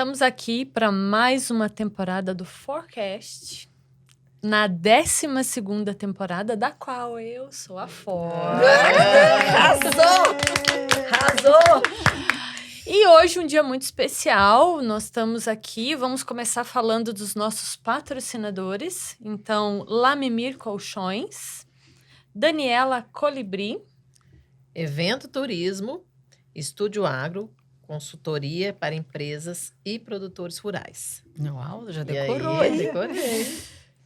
Estamos aqui para mais uma temporada do Forecast, na 12ª temporada, da qual eu sou a For. Arrasou! Arrasou! E hoje um dia muito especial, nós estamos aqui, vamos começar falando dos nossos patrocinadores. Então, Lamimir Colchões, Daniela Colibri, Evento Turismo, Estúdio Agro, consultoria para empresas e produtores rurais. Uau, já E decorou, aí, hein? decorei.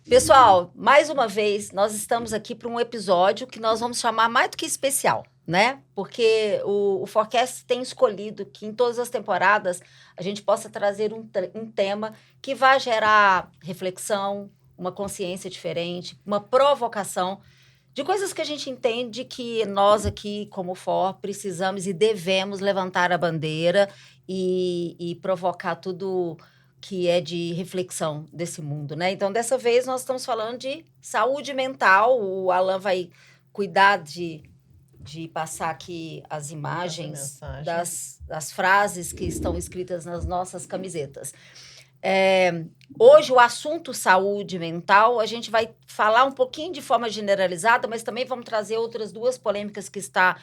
Pessoal, mais uma vez, nós estamos aqui para um episódio que nós vamos chamar mais do que especial, né? Porque o Forecast tem escolhido que em todas as temporadas a gente possa trazer um tema que vai gerar reflexão, uma consciência diferente, uma provocação de coisas que a gente entende que nós aqui, como For, precisamos e devemos levantar a bandeira e provocar tudo que é de reflexão desse mundo, né? Então, dessa vez, nós estamos falando de saúde mental. O Alan vai cuidar de passar aqui as imagens das frases que estão escritas nas nossas camisetas. Hoje, o assunto saúde mental, a gente vai falar um pouquinho de forma generalizada, mas também vamos trazer outras duas polêmicas que está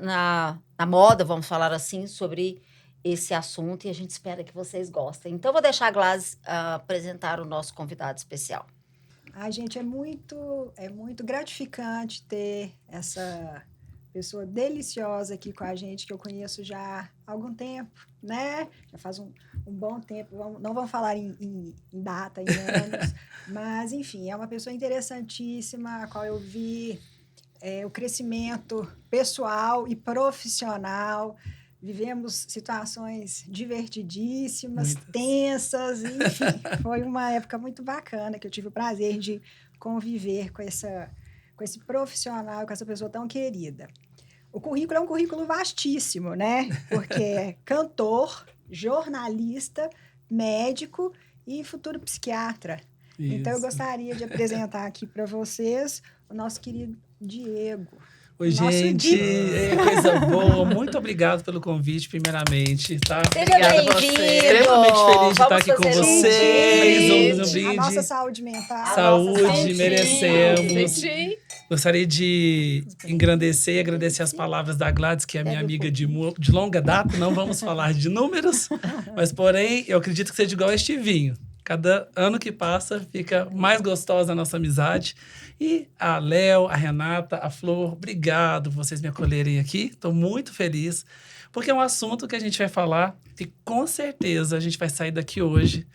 na moda, vamos falar assim, sobre esse assunto, e a gente espera que vocês gostem. Então, vou deixar a Glaze apresentar o nosso convidado especial. Ai, gente, é muito gratificante ter essa pessoa deliciosa aqui com a gente, que eu conheço já há algum tempo, né? Já faz um bom tempo, não vamos falar em data, em anos, mas, enfim, é uma pessoa interessantíssima, a qual eu vi o crescimento pessoal e profissional. Vivemos situações divertidíssimas, tensas, enfim, foi uma época muito bacana que eu tive o prazer de conviver com esse profissional, com essa pessoa tão querida. O currículo é um currículo vastíssimo, né? Porque é cantor, jornalista, médico e futuro psiquiatra. Isso. Então, eu gostaria de apresentar aqui para vocês o nosso querido Diego. Oi, gente, coisa boa. Muito obrigado pelo convite, primeiramente, tá? Seja bem-vindo. Extremamente feliz de estar aqui com vocês. Vamos a nossa saúde mental. Saúde, merecemos. Gostaria de engrandecer e agradecer as palavras da Gladys, que é minha amiga de longa data. Não vamos falar de números, mas, porém, eu acredito que seja igual a este vinho. Cada ano que passa, fica mais gostosa a nossa amizade. E a Léo, a Renata, a Flor, obrigado por vocês me acolherem aqui. Estou muito feliz, porque é um assunto que a gente vai falar e, com certeza, a gente vai sair daqui hoje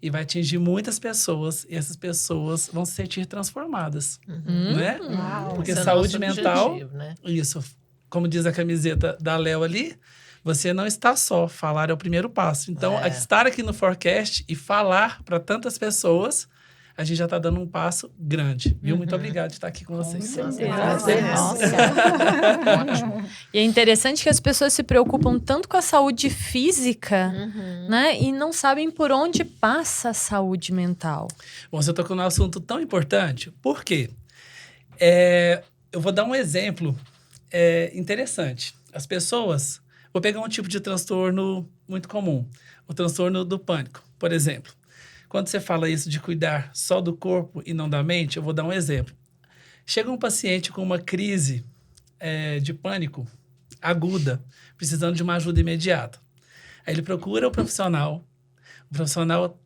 e vai atingir muitas pessoas. E essas pessoas vão se sentir transformadas, né? Porque esse saúde é mental, objetivo, né? Isso, como diz a camiseta da Léo ali, você não está só, falar é o primeiro passo. Então, estar aqui no Forecast e falar para tantas pessoas, a gente já está dando um passo grande, viu? Muito obrigado de estar aqui com vocês. Ótimo. E é interessante que as pessoas se preocupam tanto com a saúde física, né? E não sabem por onde passa a saúde mental. Bom, você tocou num assunto tão importante. Por quê? Eu vou dar um exemplo interessante. As pessoas... Vou pegar um tipo de transtorno muito comum. O transtorno do pânico, por exemplo. Quando você fala isso de cuidar só do corpo e não da mente, eu vou dar um exemplo. Chega um paciente com uma crise de pânico aguda, precisando de uma ajuda imediata. Aí ele procura o profissional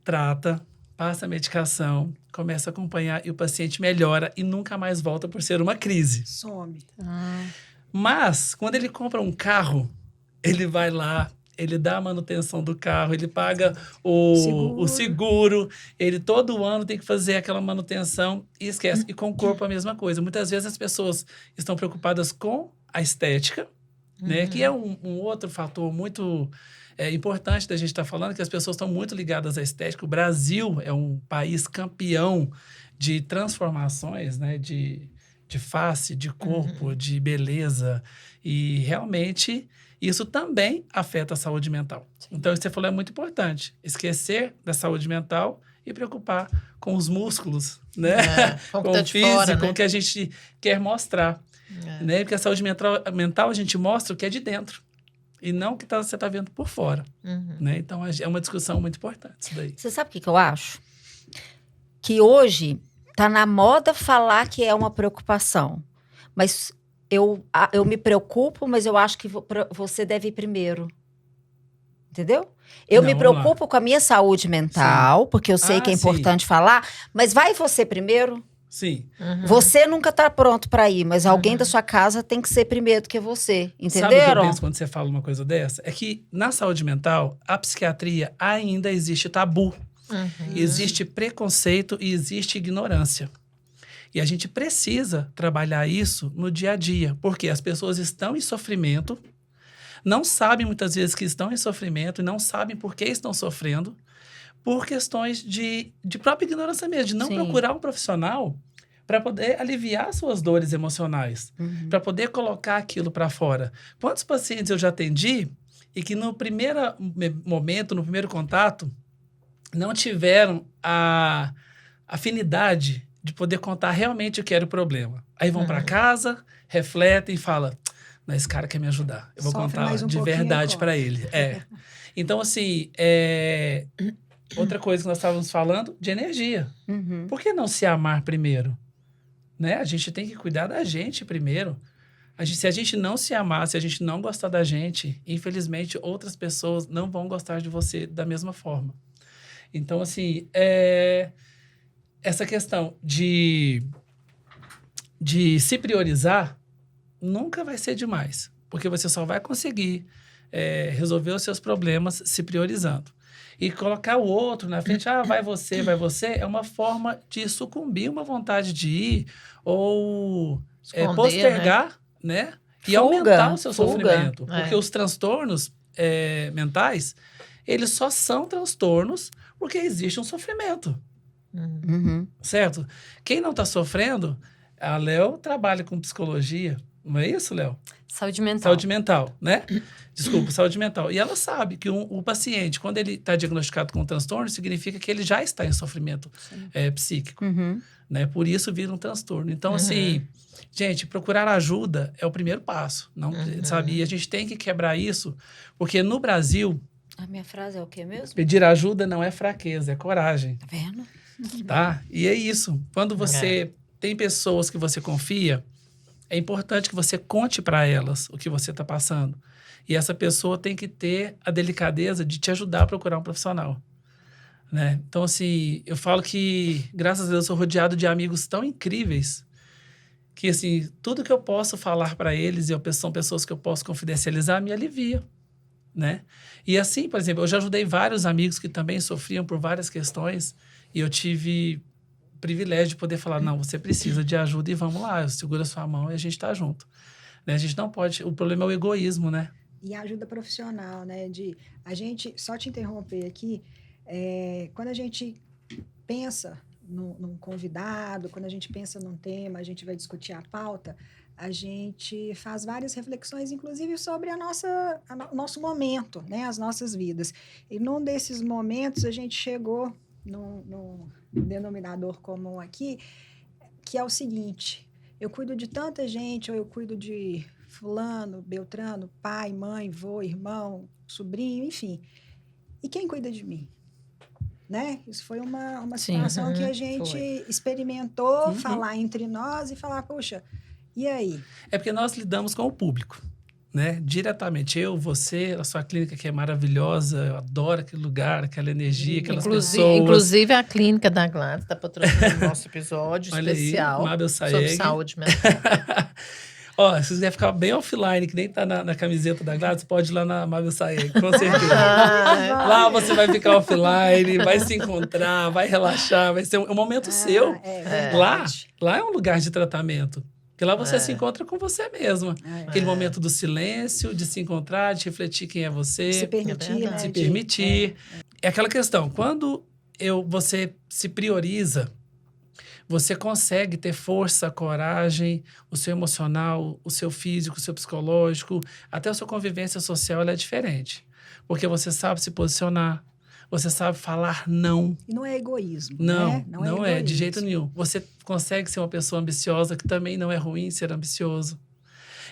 trata, passa a medicação, começa a acompanhar e o paciente melhora e nunca mais volta por ser uma crise. Some. Mas, quando ele compra um carro, ele vai lá, ele dá a manutenção do carro, ele paga o seguro, ele todo ano tem que fazer aquela manutenção e esquece. E com o corpo a mesma coisa. Muitas vezes as pessoas estão preocupadas com a estética, né? Que é um outro fator muito importante da gente estar falando, que as pessoas estão muito ligadas à estética. O Brasil é um país campeão de transformações, né? De face, de corpo, de beleza. E realmente... isso também afeta a saúde mental. Sim. Então, isso que você falou é muito importante. Esquecer da saúde mental e preocupar com os músculos, né? Com o físico, fora, né? Com o que a gente quer mostrar. Né? Porque a saúde mental a gente mostra o que é de dentro. E não o que você está vendo por fora. Uhum. Né? Então, é uma discussão muito importante isso daí. Você sabe o que eu acho? Que hoje tá na moda falar que é uma preocupação. Mas eu me preocupo, mas eu acho que você deve ir primeiro. Entendeu? Eu Não, me vamos lá. preocupo com a minha saúde mental, porque eu sei que é sim. importante falar, mas vai você primeiro? Sim. Uhum. Você nunca tá pronto para ir, mas alguém da sua casa tem que ser primeiro do que você. Sabe o que eu Entenderam? penso quando você fala uma coisa dessa? É que na saúde mental, a psiquiatria ainda existe tabu. Uhum. Existe preconceito e existe ignorância. E a gente precisa trabalhar isso no dia a dia, porque as pessoas estão em sofrimento, não sabem muitas vezes que estão em sofrimento e não sabem por que estão sofrendo, por questões de própria ignorância mesmo, de não Sim. procurar um profissional para poder aliviar suas dores emocionais, para poder colocar aquilo para fora. Quantos pacientes eu já atendi e que no primeiro momento, no primeiro contato, não tiveram a afinidade de poder contar realmente o que era o problema. Aí vão para casa, refletem e falam, não, esse cara quer me ajudar. Eu vou Sofre contar mais um de pouquinho e verdade conta. para ele. Então, assim, outra coisa que nós estávamos falando, de energia. Uhum. Por que não se amar primeiro? Né? A gente tem que cuidar da gente primeiro. Se a gente não se amar, se a gente não gostar da gente, infelizmente, outras pessoas não vão gostar de você da mesma forma. Então, assim, essa questão de se priorizar nunca vai ser demais, porque você só vai conseguir resolver os seus problemas se priorizando. E colocar o outro na frente, vai você, é uma forma de sucumbir uma vontade de ir ou Esconder, postergar, né? E Fuga, aumentar o seu fuga. sofrimento. Porque os transtornos mentais, eles só são transtornos porque existe um sofrimento, Uhum. Uhum. certo? Quem não está sofrendo, a Léo trabalha com psicologia, não é isso, Léo? Saúde mental. Saúde mental, né? Desculpa, saúde mental. E ela sabe que o paciente, quando ele está diagnosticado com um transtorno, significa que ele já está em sofrimento psíquico, Uhum. né? Por isso vira um transtorno. Então, assim, gente, procurar ajuda é o primeiro passo, não, sabe? E a gente tem que quebrar isso, porque no Brasil, A minha frase é o quê mesmo? pedir ajuda não é fraqueza, é coragem, Tá vendo? tá? E é isso. Quando você tem pessoas que você confia, é importante que você conte para elas o que você está passando. E essa pessoa tem que ter a delicadeza de te ajudar a procurar um profissional, né? Então, assim, eu falo que, graças a Deus, eu sou rodeado de amigos tão incríveis que, assim, tudo que eu posso falar para eles, são pessoas que eu posso confidencializar, me alivia, né? E assim, por exemplo, eu já ajudei vários amigos que também sofriam por várias questões e eu tive o privilégio de poder falar, não, você precisa de ajuda e vamos lá, eu seguro a sua mão e a gente está junto. Né? A gente não pode... O problema é o egoísmo, né? E a ajuda profissional, né? A gente, só te interromper aqui, quando a gente pensa num convidado, quando a gente pensa num tema, a gente vai discutir a pauta, a gente faz várias reflexões, inclusive sobre o nosso momento, né? As nossas vidas. E num desses momentos, a gente chegou num denominador comum aqui, que é o seguinte: eu cuido de tanta gente, ou eu cuido de fulano, beltrano, pai, mãe, vô, irmão, sobrinho, enfim. E quem cuida de mim? Né? Isso foi uma situação que a gente experimentou falar entre nós e falar, poxa, e aí? É porque nós lidamos com o público, né? Diretamente. Eu, você, a sua clínica que é maravilhosa, eu adoro aquele lugar, aquela energia, aquelas pessoas. Inclusive, a clínica da Gladys está patrocinando o nosso episódio Olha especial aí, Mabel sobre Saeg. saúde mental. Ó, se você quiser ficar bem offline, que nem tá na camiseta da Gladys, pode ir lá na Mabel Saeg, com certeza. Lá você vai ficar offline, vai se encontrar, vai relaxar, vai ser um momento seu. Lá é um lugar de tratamento. Porque lá você se encontra com você mesma. Aquele momento do silêncio, de se encontrar, de refletir quem é você. Se permitir, né? Se permitir. É aquela questão, quando você se prioriza, você consegue ter força, coragem, o seu emocional, o seu físico, o seu psicológico, até a sua convivência social ela é diferente. Porque você sabe se posicionar, você sabe falar não. E não é egoísmo, Não, né? não é, de jeito nenhum. Você consegue ser uma pessoa ambiciosa, que também não é ruim ser ambicioso.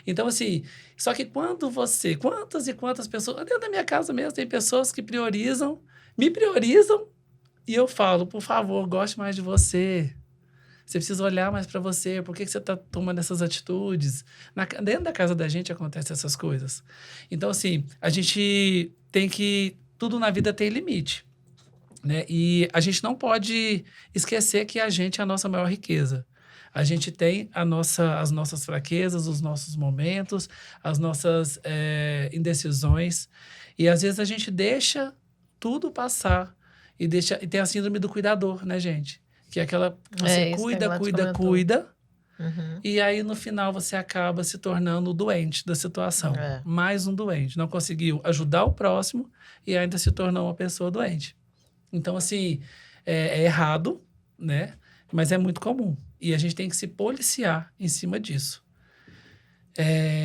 Então, assim, só que quantas e quantas pessoas, dentro da minha casa mesmo, tem pessoas que me priorizam, e eu falo, por favor, goste mais de você. Você precisa olhar mais para você. Por que você está tomando essas atitudes? Dentro da casa da gente acontecem essas coisas. Então, assim, a gente tem que... Tudo na vida tem limite, né? E a gente não pode esquecer que a gente é a nossa maior riqueza. A gente tem as nossas fraquezas, os nossos momentos, as nossas indecisões. E, às vezes, a gente deixa tudo passar. E tem a síndrome do cuidador, né, gente? Que é aquela... Você isso que a cuida, Gladys cuida, comentou. cuida. Uhum. E aí, no final, você acaba se tornando o doente da situação. É. Mais um doente. Não conseguiu ajudar o próximo e ainda se tornou uma pessoa doente. Então, assim, é errado, né? Mas é muito comum. E a gente tem que se policiar em cima disso.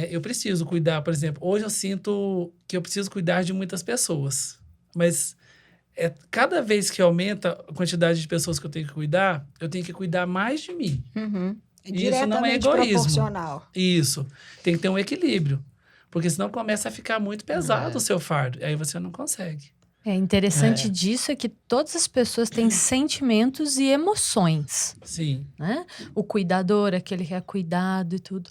Eu preciso cuidar, por exemplo... Hoje eu sinto que eu preciso cuidar de muitas pessoas. Mas... cada vez que aumenta a quantidade de pessoas que eu tenho que cuidar, eu tenho que cuidar mais de mim. Uhum. Isso não é Diretamente egoísmo. proporcional. Isso. Tem que ter um equilíbrio. Porque senão começa a ficar muito pesado o seu fardo. Aí você não consegue. Interessante disso é que todas as pessoas têm sentimentos e emoções, Sim. né? O cuidador, aquele que é cuidado e tudo.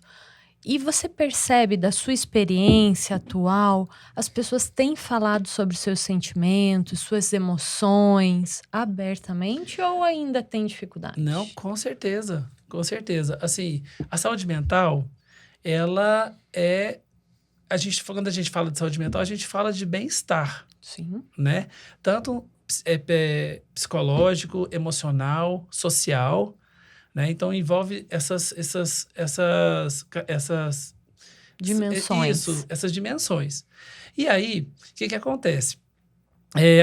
E você percebe da sua experiência atual, as pessoas têm falado sobre seus sentimentos, suas emoções abertamente ou ainda tem dificuldade? Não, com certeza. Com certeza. Assim, a saúde mental, ela é... Quando a gente fala de saúde mental, a gente fala de bem-estar, Sim. né? Tanto psicológico, emocional, social, né? Então, envolve essas Dimensões. Isso, essas dimensões. E aí, o que acontece?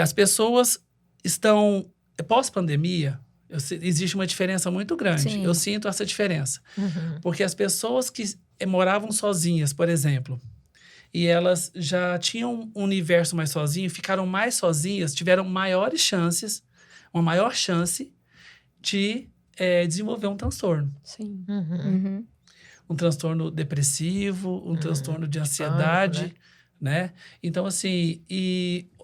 As pessoas estão... Pós-pandemia, existe uma diferença muito grande. Sim. Eu sinto essa diferença. Uhum. Porque as pessoas que moravam sozinhas, por exemplo, e elas já tinham um universo mais sozinho, ficaram mais sozinhas, tiveram uma maior chance de desenvolver um transtorno. Sim. Uhum. Um transtorno depressivo, um transtorno de ansiedade, pânico, né? Então, assim,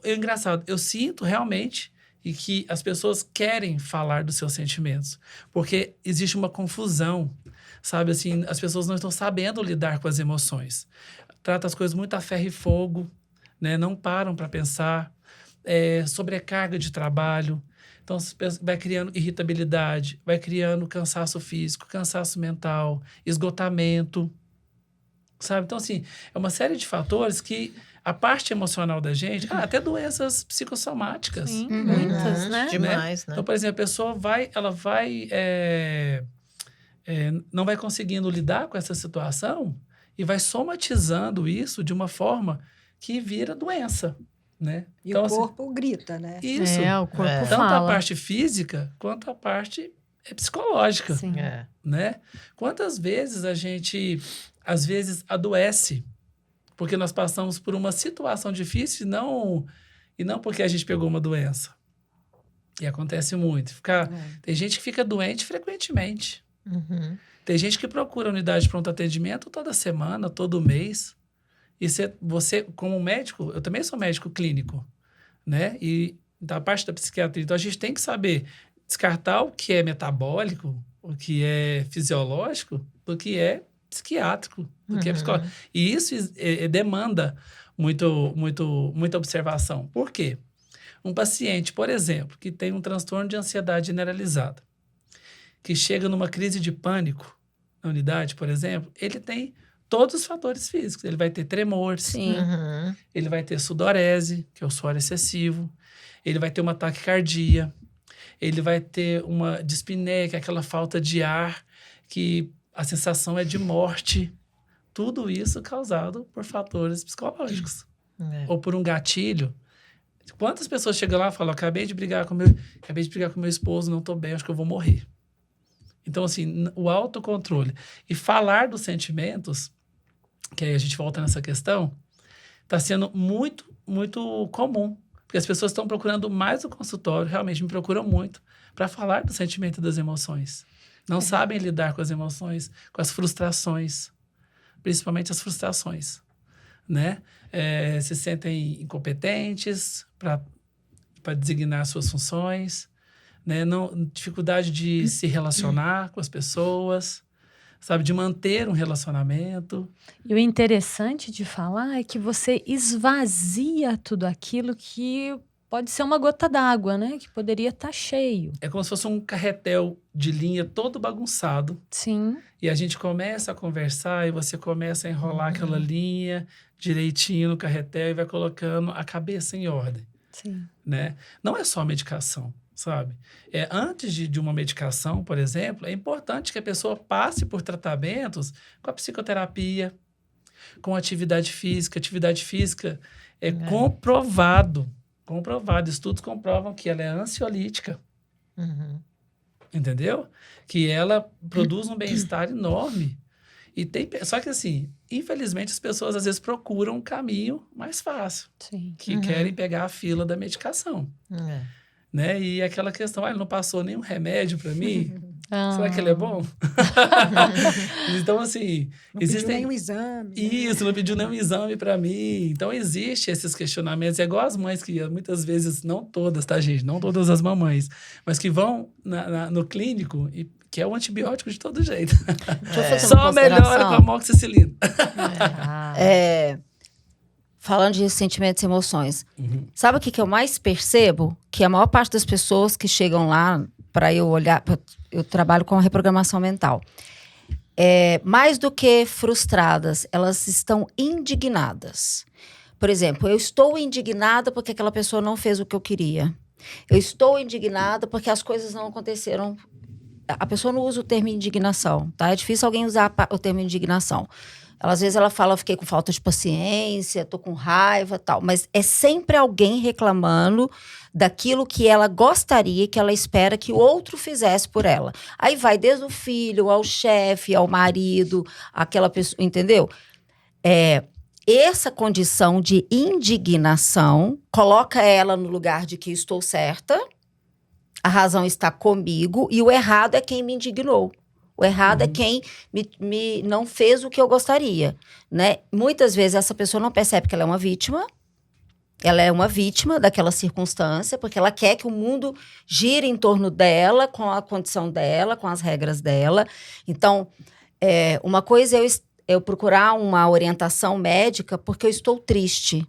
é engraçado, eu sinto realmente que as pessoas querem falar dos seus sentimentos, porque existe uma confusão, sabe? Assim, as pessoas não estão sabendo lidar com as emoções. Trata as coisas muito a ferro e fogo, né? Não param para pensar. Sobrecarga de trabalho. Então, vai criando irritabilidade, vai criando cansaço físico, cansaço mental, esgotamento, sabe? Então, assim, é uma série de fatores que a parte emocional da gente... até doenças psicossomáticas. Sim, Uhum. muitas, né? Demais, né? Então, por exemplo, a pessoa não vai conseguindo lidar com essa situação e vai somatizando isso de uma forma que vira doença, né? E Então, o assim, corpo grita, né? isso. O corpo É. Tanto fala. a parte física quanto a parte psicológica, Sim. né? Quantas vezes a gente, às vezes, adoece porque nós passamos por uma situação difícil e não porque a gente pegou uma doença. E acontece muito. Tem gente que fica doente frequentemente. Uhum. Tem gente que procura unidade de pronto atendimento toda semana, todo mês. E você, como médico, eu também sou médico clínico, né? E da parte da psiquiatria, então a gente tem que saber descartar o que é metabólico, o que é fisiológico, do que é psiquiátrico, do que é psicológico. E isso demanda muita observação. Por quê? Um paciente, por exemplo, que tem um transtorno de ansiedade generalizada, que chega numa crise de pânico na unidade, por exemplo, ele tem todos os fatores físicos. Ele vai ter tremores, Sim. Uhum. ele vai ter sudorese, que é o suor excessivo, ele vai ter uma taquicardia, ele vai ter uma dispneia, que é aquela falta de ar, que a sensação é de morte. Tudo isso causado por fatores psicológicos. Ou por um gatilho. Quantas pessoas chegam lá e falam, acabei de brigar com meu esposo, não estou bem, acho que eu vou morrer. Então, assim, o autocontrole. E falar dos sentimentos, que aí a gente volta nessa questão, está sendo muito, muito comum. Porque as pessoas estão procurando mais o consultório, realmente me procuram muito, para falar do sentimento e das emoções. Não sabem lidar com as emoções, com as frustrações, principalmente as frustrações, né? Se sentem incompetentes para designar suas funções, né? Dificuldade de se relacionar com as pessoas, sabe? De manter um relacionamento. E o interessante de falar é que você esvazia tudo aquilo que pode ser uma gota d'água, né? Que poderia estar cheio. É como se fosse um carretel de linha todo bagunçado. Sim. E a gente começa a conversar e você começa a enrolar aquela linha direitinho no carretel e vai colocando a cabeça em ordem, Sim. né? Não é só medicação, sabe? Antes de uma medicação, por exemplo, é importante que a pessoa passe por tratamentos com a psicoterapia, com atividade física. Atividade física é comprovado. Estudos comprovam que ela é ansiolítica. Entendeu? Que ela produz um bem-estar enorme. Só que assim, infelizmente as pessoas às vezes procuram um caminho mais fácil. Sim. Que querem pegar a fila da medicação. Né? E aquela questão, ele não passou nenhum remédio para mim? Será que ele é bom? Então, assim... Não pediu nenhum exame. Né? Isso, não pediu nenhum exame para mim. Então, existem esses questionamentos. É igual as mães que muitas vezes, não todas, tá, gente? Não todas as mamães. Mas que vão no clínico e que é o antibiótico de todo jeito. Deixa eu fazer uma Só melhora consideração. com a amoxicilina. Falando de sentimentos e emoções. Sabe o que eu mais percebo? Que a maior parte das pessoas que chegam lá para eu olhar... Eu trabalho com a reprogramação mental. Mais do que frustradas, elas estão indignadas. Por exemplo, eu estou indignada porque aquela pessoa não fez o que eu queria. Eu estou indignada porque as coisas não aconteceram. A pessoa não usa o termo indignação, tá? É difícil alguém usar o termo indignação. Às vezes ela fala, eu fiquei com falta de paciência, tô com raiva, tal. Mas é sempre alguém reclamando daquilo que ela gostaria, que ela espera que o outro fizesse por ela. Aí vai desde o filho, ao chefe, ao marido, aquela pessoa, entendeu? Essa condição de indignação coloca ela no lugar de que estou certa, a razão está comigo e o errado é quem me indignou. O errado é quem me não fez o que eu gostaria, né? Muitas vezes essa pessoa não percebe que ela é uma vítima. Ela é uma vítima daquela circunstância, porque ela quer que o mundo gire em torno dela, com a condição dela, com as regras dela. Então, uma coisa é eu procurar uma orientação médica porque eu estou triste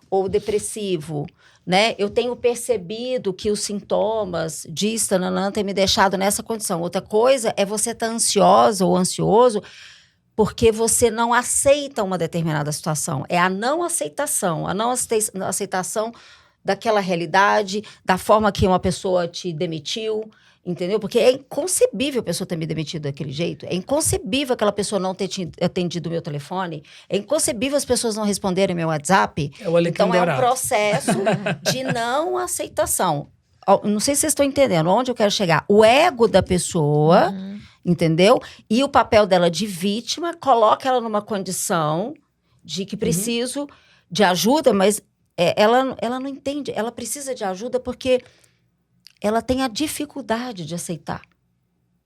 ou depressivo, né? Eu tenho percebido que os sintomas disso, têm me deixado nessa condição. Outra coisa é você estar ansiosa ou ansioso porque você não aceita uma determinada situação. É a não aceitação daquela realidade, da forma que uma pessoa te demitiu, entendeu? Porque é inconcebível a pessoa ter me demitido daquele jeito. É inconcebível aquela pessoa não ter atendido o meu telefone. É inconcebível as pessoas não responderem meu WhatsApp. Então, é um processo de não aceitação. Não sei se vocês estão entendendo onde eu quero chegar. O ego da pessoa, entendeu? E o papel dela de vítima coloca ela numa condição de que preciso de ajuda, mas ela não entende. Ela precisa de ajuda porque ela tem a dificuldade de aceitar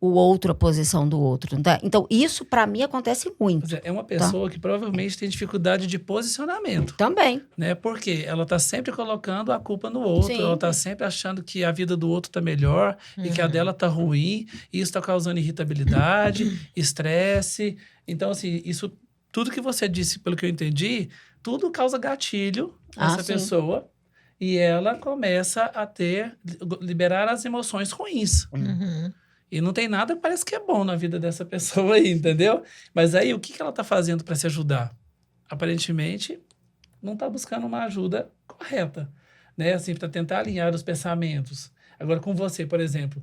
o outro, a posição do outro. Tá? Então, isso, para mim, acontece muito. É uma pessoa que provavelmente tem dificuldade de posicionamento. Também. Né? Porque ela está sempre colocando a culpa no outro. Sim. Ela está sempre achando que a vida do outro está melhor e que a dela está ruim. E isso está causando irritabilidade, estresse. Então, assim, isso, tudo que você disse, pelo que eu entendi, tudo causa gatilho nessa pessoa. E ela começa a liberar as emoções ruins. E não tem nada que parece que é bom na vida dessa pessoa aí, entendeu? Mas aí, o que ela está fazendo para se ajudar? Aparentemente, não está buscando uma ajuda correta, né? Assim, para tentar alinhar os pensamentos. Agora, com você, por exemplo,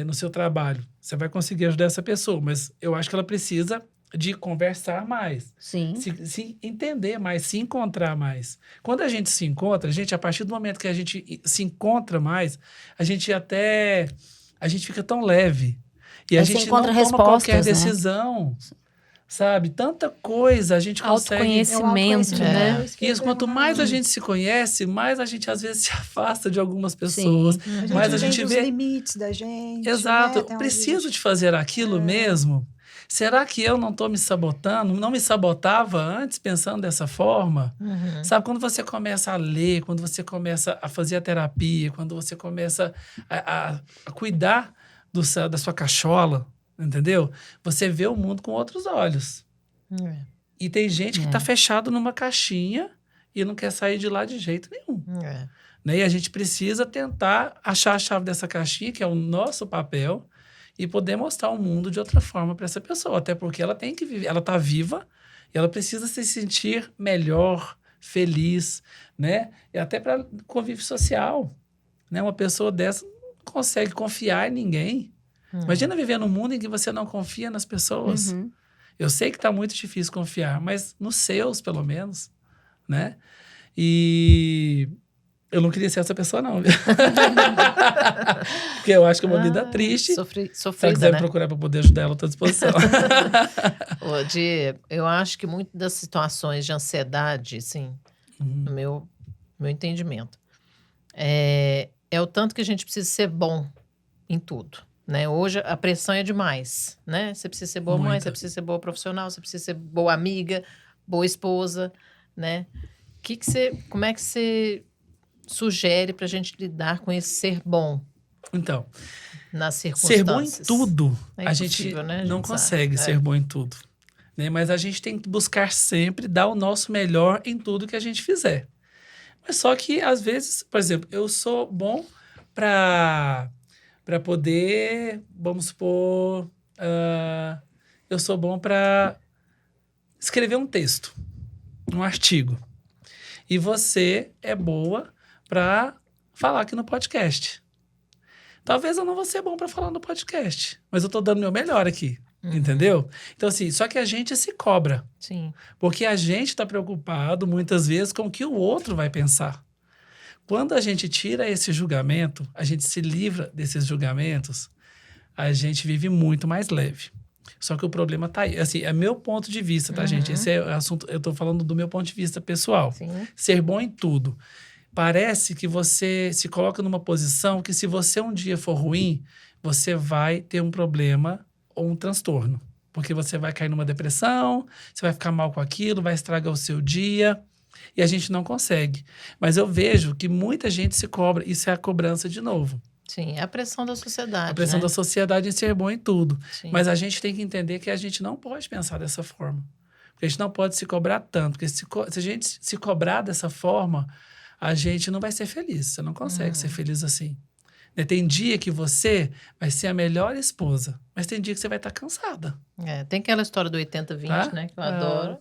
no seu trabalho, você vai conseguir ajudar essa pessoa, mas eu acho que ela precisa de conversar mais. Sim. Se entender mais, se encontrar mais. Quando a gente se encontra, a partir do momento que a gente se encontra mais, a gente fica tão leve. E a gente não toma qualquer decisão, sabe? Tanta coisa a gente consegue... Autoconhecimento, né? Isso, quanto mais a gente se conhece, mais a gente, às vezes, se afasta de algumas pessoas. Mais a gente vê os limites da gente. Exato. Né? Preciso de fazer aquilo mesmo? Será que eu não estou me sabotando? Não me sabotava antes pensando dessa forma? Uhum. Sabe, quando você começa a ler, quando você começa a fazer a terapia, quando você começa a cuidar da sua cachola, entendeu? Você vê o mundo com outros olhos. É. E tem gente que está fechado numa caixinha e não quer sair de lá de jeito nenhum. É. Né? E a gente precisa tentar achar a chave dessa caixinha, que é o nosso papel, e poder mostrar o mundo de outra forma para essa pessoa. Até porque ela tem que viver, ela está viva e ela precisa se sentir melhor, feliz, né? E até para convívio social. Né? Uma pessoa dessa não consegue confiar em ninguém. Imagina viver num mundo em que você não confia nas pessoas. Uhum. Eu sei que está muito difícil confiar, mas nos seus, pelo menos, né? E eu não queria ser essa pessoa, não. Porque eu acho que é uma vida triste. Se ela Sofrida, quiser me né? procurar para poder ajudar ela, estou à disposição. Eu acho que muitas das situações de ansiedade, assim, no meu entendimento, é o tanto que a gente precisa ser bom em tudo. Né? Hoje a pressão é demais, né? Você precisa ser boa mãe, Muita. você precisa ser boa profissional, você precisa ser boa amiga, boa esposa, né? Como é que você sugere para a gente lidar com esse ser bom Então, nas circunstâncias? ser bom em tudo, É a gente impossível, né? A não gente consegue sabe. ser bom em tudo. Né? Mas a gente tem que buscar sempre dar o nosso melhor em tudo que a gente fizer. Mas só que, às vezes, por exemplo, eu sou bom para poder, vamos supor, eu sou bom para escrever um texto, um artigo. E você é boa para falar aqui no podcast. Talvez eu não vou ser bom para falar no podcast, mas eu estou dando meu melhor aqui, entendeu? Então, assim, só que a gente se cobra, Sim. porque a gente está preocupado, muitas vezes, com o que o outro vai pensar. Quando a gente tira esse julgamento, a gente se livra desses julgamentos, a gente vive muito mais leve. Só que o problema tá aí. Assim, é meu ponto de vista, tá, gente? Esse é o assunto, eu tô falando do meu ponto de vista pessoal. Sim. Ser bom em tudo. Parece que você se coloca numa posição que se você um dia for ruim, você vai ter um problema ou um transtorno. Porque você vai cair numa depressão, você vai ficar mal com aquilo, vai estragar o seu dia. E a gente não consegue. Mas eu vejo que muita gente se cobra. Isso é a cobrança de novo. Sim, é a pressão da sociedade. A pressão né? da sociedade em ser bom em tudo. Sim. Mas a gente tem que entender que a gente não pode pensar dessa forma. Porque a gente não pode se cobrar tanto. Porque se a gente se cobrar dessa forma, a gente não vai ser feliz. Você não consegue ser feliz assim. Né? Tem dia que você vai ser a melhor esposa, mas tem dia que você vai estar cansada. Tem aquela história do 80-20, Tá? né? Que eu adoro.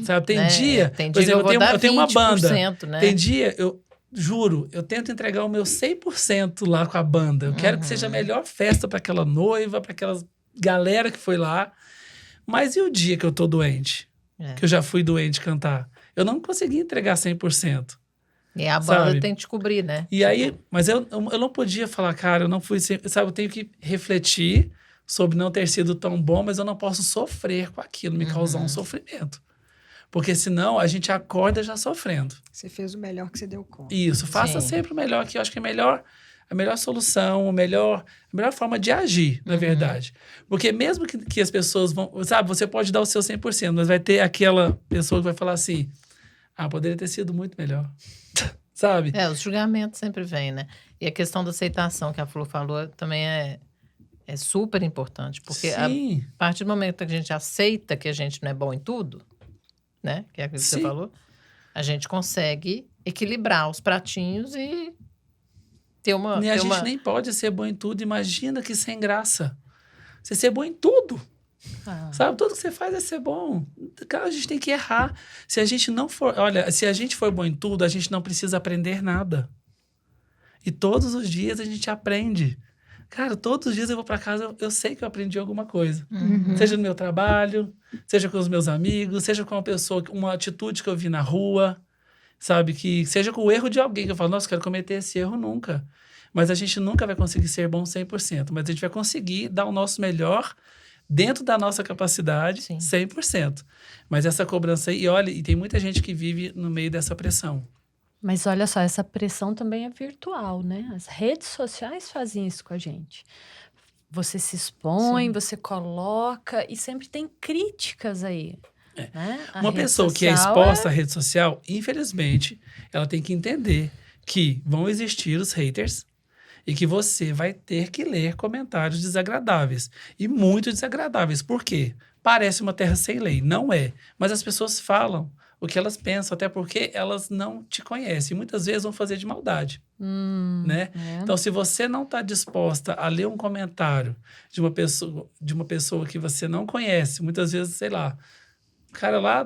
Sabe? Tem né? dia, Tem por dia exemplo, que eu vou dar eu tenho uma banda. 20%, né? Tem dia, eu juro, eu tento entregar o meu 100% lá com a banda. Eu quero que seja a melhor festa para aquela noiva, para aquela galera que foi lá. Mas e o dia que eu tô doente? Que eu já fui doente cantar? Eu não consegui entregar 100%. E a banda sabe? tem que descobrir, né? E aí, mas eu não podia falar, cara, eu não fui... Sabe, eu tenho que refletir sobre não ter sido tão bom, mas eu não posso sofrer com aquilo, me causar um sofrimento. Porque senão a gente acorda já sofrendo. Você fez o melhor que você deu conta. Isso, faça Sim. sempre o melhor, que eu acho que é a melhor solução, a melhor forma de agir, na verdade. Porque mesmo que as pessoas vão... Sabe, você pode dar o seu 100%, mas vai ter aquela pessoa que vai falar assim, poderia ter sido muito melhor. Sabe? Os julgamentos sempre vêm, né? E a questão da aceitação que a Flor falou também é super importante. Porque Sim. a partir do momento que a gente aceita que a gente não é bom em tudo, né? Que é aquilo que você Sim. falou, a gente consegue equilibrar os pratinhos e ter uma... E a gente nem pode ser bom em tudo. Imagina que sem graça. Você ser bom em tudo. Sabe? Tudo que você faz é ser bom. Cara, a gente tem que errar. Se a gente não for... Olha, se a gente for bom em tudo, a gente não precisa aprender nada. E todos os dias a gente aprende. Cara, todos os dias eu vou para casa, eu sei que eu aprendi alguma coisa. Seja no meu trabalho, seja com os meus amigos, seja com uma pessoa, uma atitude que eu vi na rua, sabe? Que seja com o erro de alguém, que eu falo, nossa, quero cometer esse erro nunca. Mas a gente nunca vai conseguir ser bom 100%. Mas a gente vai conseguir dar o nosso melhor dentro da nossa capacidade, Sim. 100%. Mas essa cobrança aí, e olha, e tem muita gente que vive no meio dessa pressão. Mas olha só, essa pressão também é virtual, né? As redes sociais fazem isso com a gente. você se expõe, Sim. você coloca e sempre tem críticas aí. Né? A Uma rede pessoa que é social exposta à rede social, infelizmente, ela tem que entender que vão existir os haters e que você vai ter que ler comentários desagradáveis. E muito desagradáveis. Por quê? Parece uma terra sem lei. Não é. Mas as pessoas falam o que elas pensam, até porque elas não te conhecem. E muitas vezes vão fazer de maldade. Né? é. Então, se você não está disposta a ler um comentário de uma pessoa que você não conhece, muitas vezes, sei lá, cara lá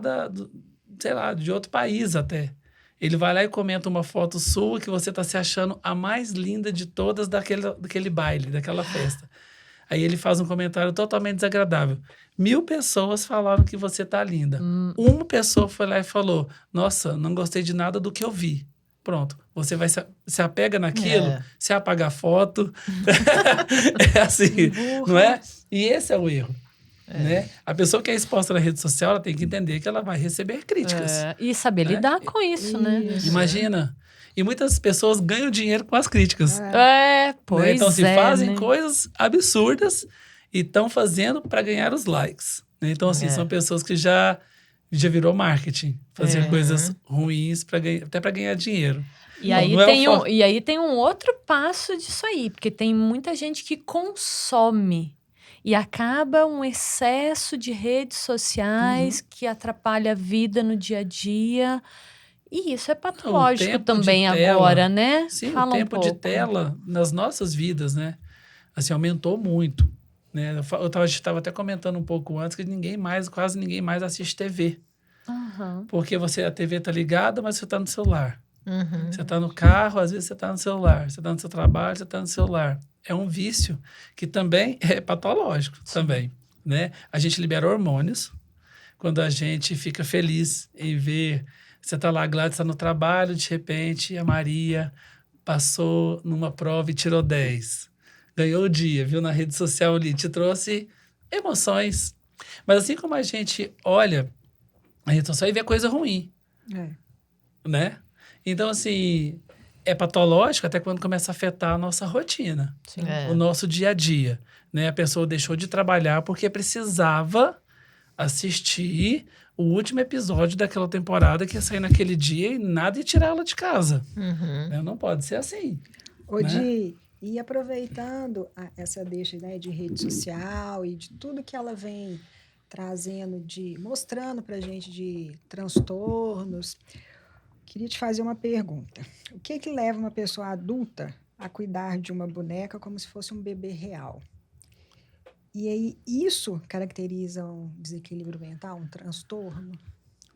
sei lá, de outro país até. Ele vai lá e comenta uma foto sua que você está se achando a mais linda de todas daquele baile, daquela festa. Aí ele faz um comentário totalmente desagradável. 1000 pessoas falaram que você tá linda. Uma pessoa foi lá e falou: nossa, não gostei de nada do que eu vi. Pronto. Você vai se apega naquilo, se apaga a foto. É assim, não é? E esse é o erro. Né? A pessoa que é exposta na rede social, ela tem que entender que ela vai receber críticas. E saber lidar com isso, né? Imagina. E muitas pessoas ganham dinheiro com as críticas. Pois Né? Então, se fazem né? coisas absurdas e estão fazendo para ganhar os likes. Né? Então, assim, são pessoas que já virou marketing. Fazer coisas ruins até para ganhar dinheiro. E aí tem um outro passo disso aí, porque tem muita gente que consome e acaba um excesso de redes sociais que atrapalha a vida no dia a dia. E isso é patológico também agora, né? Sim, Fala o tempo de tela nas nossas vidas, né? Assim, aumentou muito. Né? Eu estava até comentando um pouco antes que quase ninguém mais assiste TV. Porque a TV tá ligada, mas você tá no celular. Você tá no carro, às vezes você tá no celular. Você tá no seu trabalho, você tá no celular. É um vício que também é patológico também, né? A gente libera hormônios quando a gente fica feliz em ver... Você tá lá, a Gladys tá no trabalho, de repente a Maria passou numa prova e tirou 10. Ganhou o dia, viu na rede social ali, te trouxe emoções. Mas assim como a gente olha a rede social e vê coisa ruim, né? Então, assim, é patológico até quando começa a afetar a nossa rotina, o nosso dia a dia, né? A pessoa deixou de trabalhar porque precisava assistir o último episódio daquela temporada que ia sair naquele dia e nada ia tirar ela de casa. Né? Não pode ser assim. E aproveitando essa deixa, né, de rede social e de tudo que ela vem trazendo, mostrando para a gente de transtornos, queria te fazer uma pergunta. O que leva uma pessoa adulta a cuidar de uma boneca como se fosse um bebê real? E aí, isso caracteriza um desequilíbrio mental, um transtorno?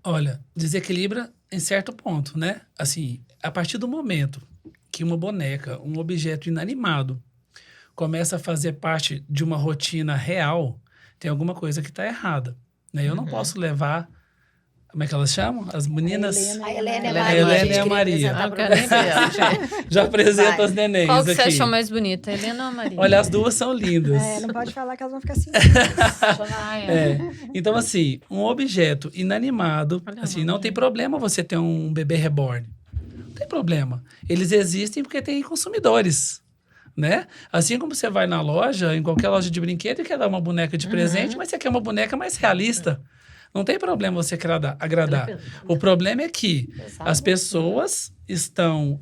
Olha, desequilibra em certo ponto, né? Assim, a partir do momento que uma boneca, um objeto inanimado, começa a fazer parte de uma rotina real, tem alguma coisa que está errada. Né? Eu não posso levar... Como é que elas chamam? As meninas... A Helena e a Maria. Já apresento as nenéns Qual que aqui. você achou mais bonita, Helena ou a Maria? Olha, as duas são lindas. Não pode falar que elas vão ficar assim. Então, assim, um objeto inanimado, assim, não tem problema você ter um bebê reborn. Não tem problema. Eles existem porque tem consumidores. Né? Assim como você vai na loja, em qualquer loja de brinquedo, e quer dar uma boneca de presente, mas você quer uma boneca mais realista. Não tem problema você agradar. O problema é que as pessoas estão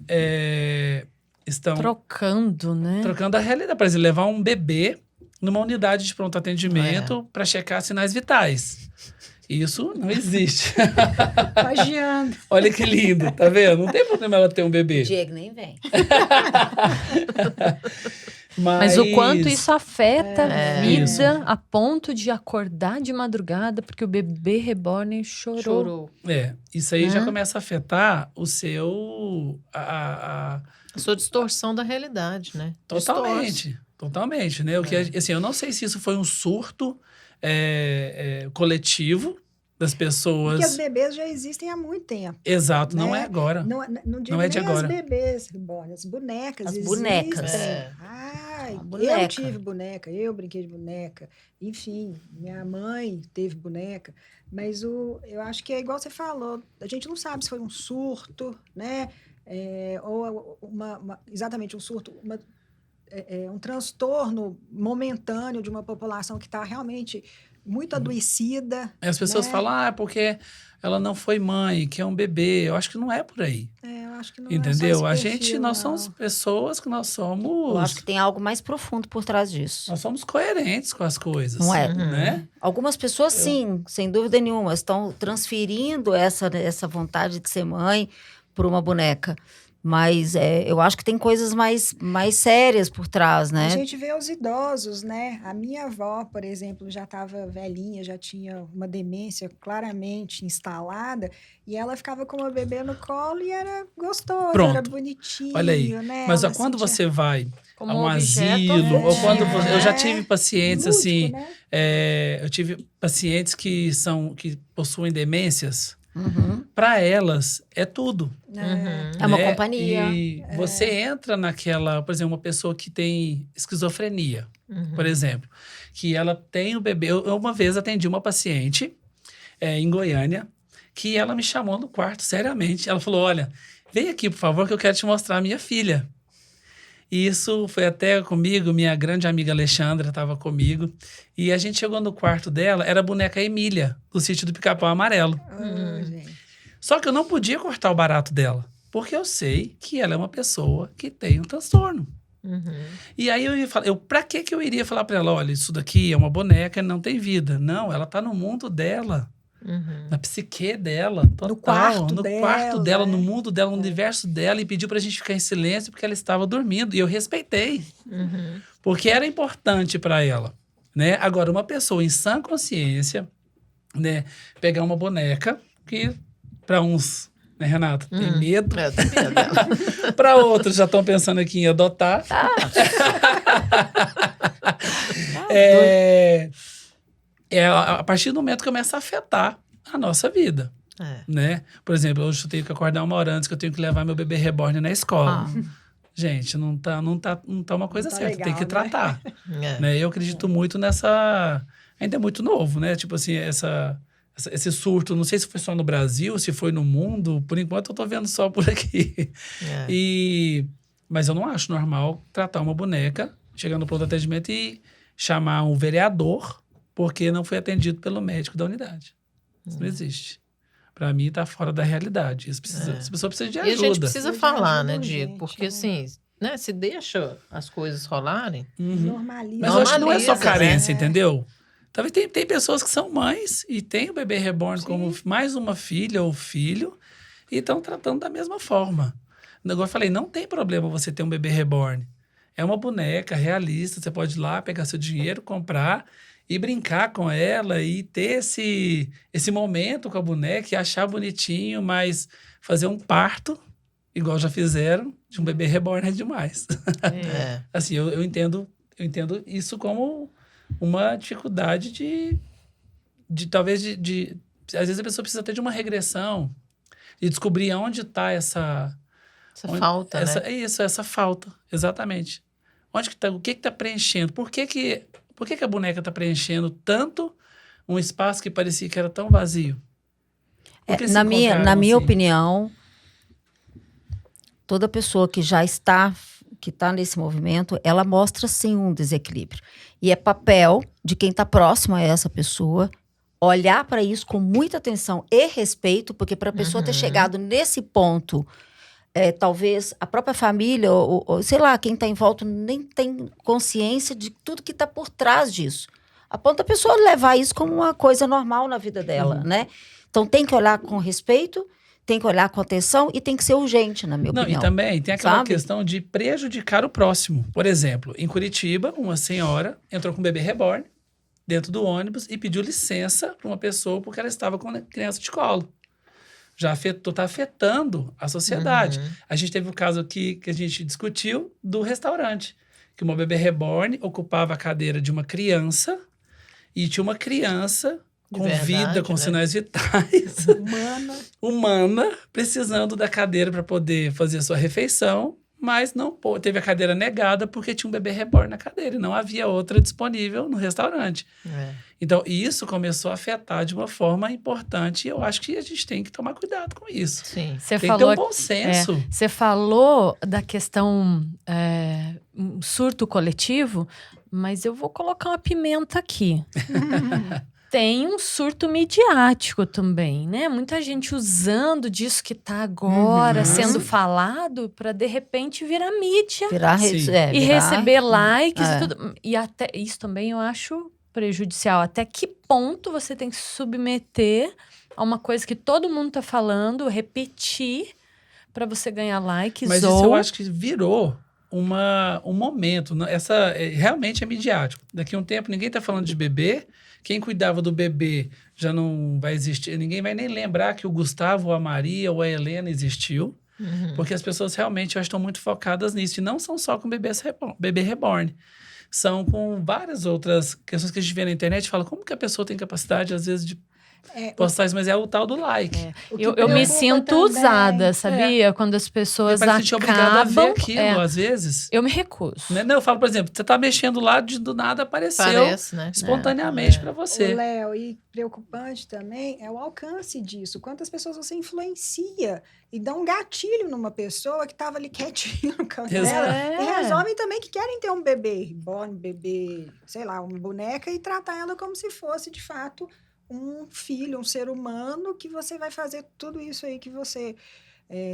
trocando, né? Trocando a realidade. Por exemplo, levar um bebê numa unidade de pronto atendimento para checar sinais vitais. Isso não existe. Pagiando. Olha que lindo, tá vendo? Não tem problema ela ter um bebê. O Diego nem vem. Mas o quanto isso afeta a vida a ponto de acordar de madrugada porque o bebê reborn chorou. Isso aí já começa a afetar o seu... A sua distorção da realidade, né? Totalmente, né? O que, assim, eu não sei se isso foi um surto coletivo das pessoas... Porque os bebês já existem há muito tempo. Exato, né? não é agora. Não digo não é de nem agora. As bebês, as bonecas As existem. bonecas. Eu tive boneca, eu brinquei de boneca. Enfim, minha mãe teve boneca. Mas eu acho que é igual você falou. A gente não sabe se foi um surto, né? Ou exatamente um surto, um transtorno momentâneo de uma população que está realmente muito adoecida. As pessoas né? falam, porque ela não foi mãe, que é um bebê. Eu acho que não é por aí. Eu acho que não Entendeu? É só esse perfil, Nós somos pessoas que nós somos... Eu acho que tem algo mais profundo por trás disso. Nós somos coerentes com as coisas. Não é? Né? Algumas pessoas, sim, sem dúvida nenhuma, estão transferindo essa vontade de ser mãe por uma boneca. Mas eu acho que tem coisas mais sérias por trás, né? A gente vê os idosos, né? A minha avó, por exemplo, já estava velhinha, já tinha uma demência claramente instalada, e ela ficava com uma bebê no colo e era gostoso, Pronto. era bonitinho, Olha aí. né? Mas Ela quando sentia você vai Como a um objeto asilo, ou afetivo, quando você... Eu já né? tive pacientes, lúdico, assim... né? Eu tive pacientes que possuem demências. Uhum. Para elas, é tudo. É uma né? companhia. E você entra naquela... Por exemplo, uma pessoa que tem esquizofrenia, por exemplo. Que ela tem o bebê... Eu uma vez atendi uma paciente em Goiânia, que ela me chamou no quarto, seriamente. Ela falou, olha, vem aqui, por favor, que eu quero te mostrar a minha filha. E isso foi até comigo, minha grande amiga Alexandra estava comigo. E a gente chegou no quarto dela, era a boneca Emília, do sítio do Pica-Pau Amarelo. Gente. Só que eu não podia cortar o barato dela, porque eu sei que ela é uma pessoa que tem um transtorno. E aí pra que eu iria falar para ela, olha, isso daqui é uma boneca, não tem vida. Não, ela tá no mundo dela. Na psique dela, total, No quarto dela, no mundo dela, no universo dela, e pediu pra gente ficar em silêncio porque ela estava dormindo. E eu respeitei, porque era importante para ela, né? Agora, uma pessoa em sã consciência, né, pegar uma boneca que para uns, né, Renata, tem medo, Eu tenho medo dela. para outros já estão pensando aqui em adotar. A partir do momento que começa a afetar a nossa vida, né? Por exemplo, hoje eu tenho que acordar 1 hora antes, que eu tenho que levar meu bebê reborn na escola. Gente, não tá uma coisa tá certa, legal, tem que né? tratar. Né? Eu acredito muito nessa... Ainda é muito novo, né? Tipo assim, esse surto, não sei se foi só no Brasil, se foi no mundo, por enquanto eu tô vendo só por aqui. Mas eu não acho normal tratar uma boneca, chegar no pronto atendimento e chamar um vereador porque não foi atendido pelo médico da unidade. Isso não existe. Para mim, tá fora da realidade. Essa pessoa precisa de ajuda. E a gente precisa Precisa de falar, ajuda né, urgente, Diego? Porque né? assim, né, se deixa as coisas rolarem... Normaliza. Mas eu acho que não é só Normaliza, carência, né? entendeu? Talvez tem pessoas que são mães e têm o bebê reborn Sim. como mais uma filha ou filho e estão tratando da mesma forma. Agora eu falei, não tem problema você ter um bebê reborn. É uma boneca realista, você pode ir lá, pegar seu dinheiro, comprar e brincar com ela e ter esse momento com a boneca e achar bonitinho, mas fazer um parto, igual já fizeram, de um bebê reborn é demais. Assim, eu entendo isso como uma dificuldade de talvez às vezes a pessoa precisa até de uma regressão e descobrir onde está essa falta, né? Essa falta, exatamente. Onde que tá, o que está preenchendo? Por que a boneca está preenchendo tanto um espaço que parecia que era tão vazio? Na minha assim? opinião, toda pessoa que já está nesse movimento, ela mostra sim um desequilíbrio. E é papel de quem está próximo a essa pessoa olhar para isso com muita atenção e respeito, porque para a pessoa ter chegado nesse ponto, talvez a própria família, ou sei lá, quem está em volta, nem tem consciência de tudo que está por trás disso. A ponto da pessoa levar isso como uma coisa normal na vida dela, né? Então tem que olhar com respeito, tem que olhar com atenção e tem que ser urgente, na minha opinião. E também tem aquela sabe? questão de prejudicar o próximo. Por exemplo, em Curitiba, uma senhora entrou com um bebê reborn dentro do ônibus e pediu licença para uma pessoa porque ela estava com criança de colo. Já está afetando a sociedade. A gente teve o caso aqui que a gente discutiu do restaurante, que uma bebê reborn ocupava a cadeira de uma criança e tinha uma criança com vida, com sinais vitais, humana, precisando da cadeira para poder fazer a sua refeição, mas não teve a cadeira negada porque tinha um bebê reborn na cadeira e não havia outra disponível no restaurante. Então, isso começou a afetar de uma forma importante e eu acho que a gente tem que tomar cuidado com isso. Sim. Você Tem falou, que ter um bom senso. Você falou da questão um surto coletivo, mas eu vou colocar uma pimenta aqui. Tem um surto midiático também, né? Muita gente usando disso que está agora sendo falado para, de repente, virar mídia. E receber likes e tudo. E até isso também eu acho prejudicial. Até que ponto você tem que se submeter a uma coisa que todo mundo está falando, repetir para você ganhar likes? Mas isso eu acho que virou um momento. Realmente é midiático. Daqui a um tempo ninguém está falando de bebê. Quem cuidava do bebê já não vai existir. Ninguém vai nem lembrar que o Gustavo, ou a Maria, ou a Helena existiu. Porque as pessoas realmente estão muito focadas nisso. E não são só com bebê reborn. São com várias outras questões que a gente vê na internet e fala como que a pessoa tem capacidade, às vezes, de postar isso, mas é o tal do like. Eu me sinto também usada, sabia? Quando as pessoas acabam... Você obrigada a ver aquilo, às vezes. Eu me recuso. Né? Não, eu falo, por exemplo, você tá mexendo lá, do nada apareceu né? espontaneamente para você. Léo, e preocupante também é o alcance disso. Quantas pessoas você influencia e dá um gatilho numa pessoa que estava ali quietinha no canto dela. E resolvem também que querem ter um bebê reborn, bebê, sei lá, uma boneca e tratar ela como se fosse, de fato, um filho, um ser humano, que você vai fazer tudo isso aí que você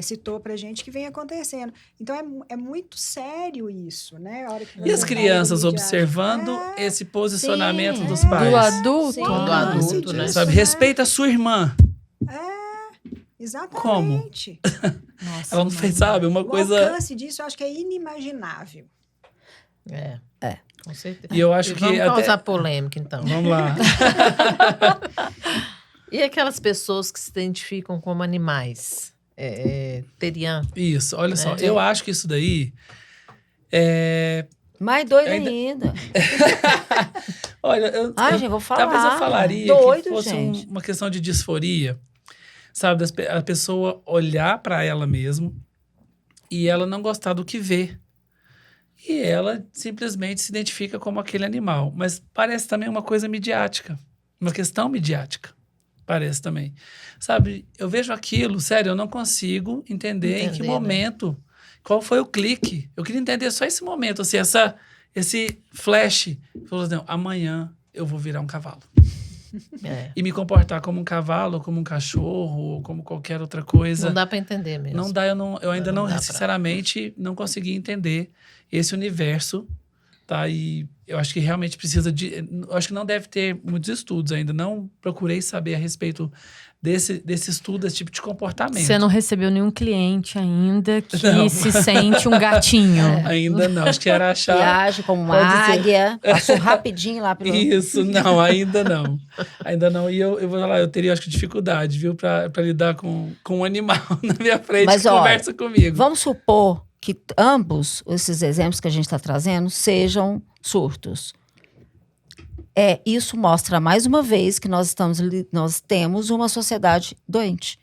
citou pra gente que vem acontecendo. Então, é muito sério isso, né? A hora que e as crianças observando esse posicionamento dos pais. Do adulto? Sim, do adulto, né? Sabe, respeita a sua irmã. Exatamente. Como? Nossa, ela não fez, sabe, uma coisa... O alcance disso eu acho que é inimaginável. Com certeza. E eu acho que vamos causar polêmica, então. Vamos lá. E aquelas pessoas que se identificam como animais? Teriam? Isso, olha só. Eu acho que isso daí mais doido ainda. Olha, gente, vou falar. Talvez eu falaria doido, que fosse gente. uma questão de disforia. Sabe, a pessoa olhar para ela mesma e ela não gostar do que vê. E ela simplesmente se identifica como aquele animal. Mas parece também uma coisa midiática. Uma questão midiática. Parece também. Sabe, eu vejo aquilo, sério, eu não consigo entender em que momento, qual foi o clique. Eu queria entender só esse momento, assim, esse flash. Falou assim, amanhã eu vou virar um cavalo. E me comportar como um cavalo, como um cachorro, ou como qualquer outra coisa. Não dá para entender mesmo. Não dá, eu ainda não sinceramente, não consegui entender esse universo, tá? E eu acho que realmente precisa eu acho que não deve ter muitos estudos ainda. Não procurei saber a respeito desse estudo, desse tipo de comportamento. Você não recebeu nenhum cliente ainda que se sente um gatinho. Ainda não. Acho que era achar... Que age como uma águia. Passou rapidinho lá pelo... Isso, não, ainda não. Ainda não. E eu vou falar, eu teria, acho que, dificuldade, viu? Pra lidar com um animal na minha frente que conversa comigo. Vamos supor que ambos esses exemplos que a gente está trazendo sejam surtos. Isso mostra mais uma vez que nós temos uma sociedade doente.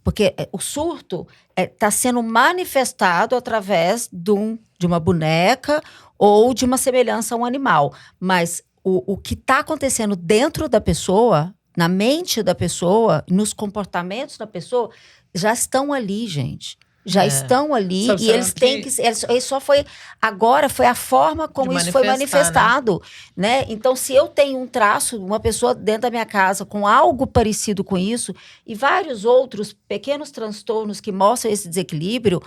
Porque o surto está sendo manifestado através de uma boneca ou de uma semelhança a um animal. Mas o que está acontecendo dentro da pessoa, na mente da pessoa, nos comportamentos da pessoa, já estão ali, gente. Já estão ali. Sabe, e eles têm que... Ele só foi... Agora foi a forma como isso foi manifestado. Né? Então, se eu tenho um traço, uma pessoa dentro da minha casa com algo parecido com isso, e vários outros pequenos transtornos que mostram esse desequilíbrio,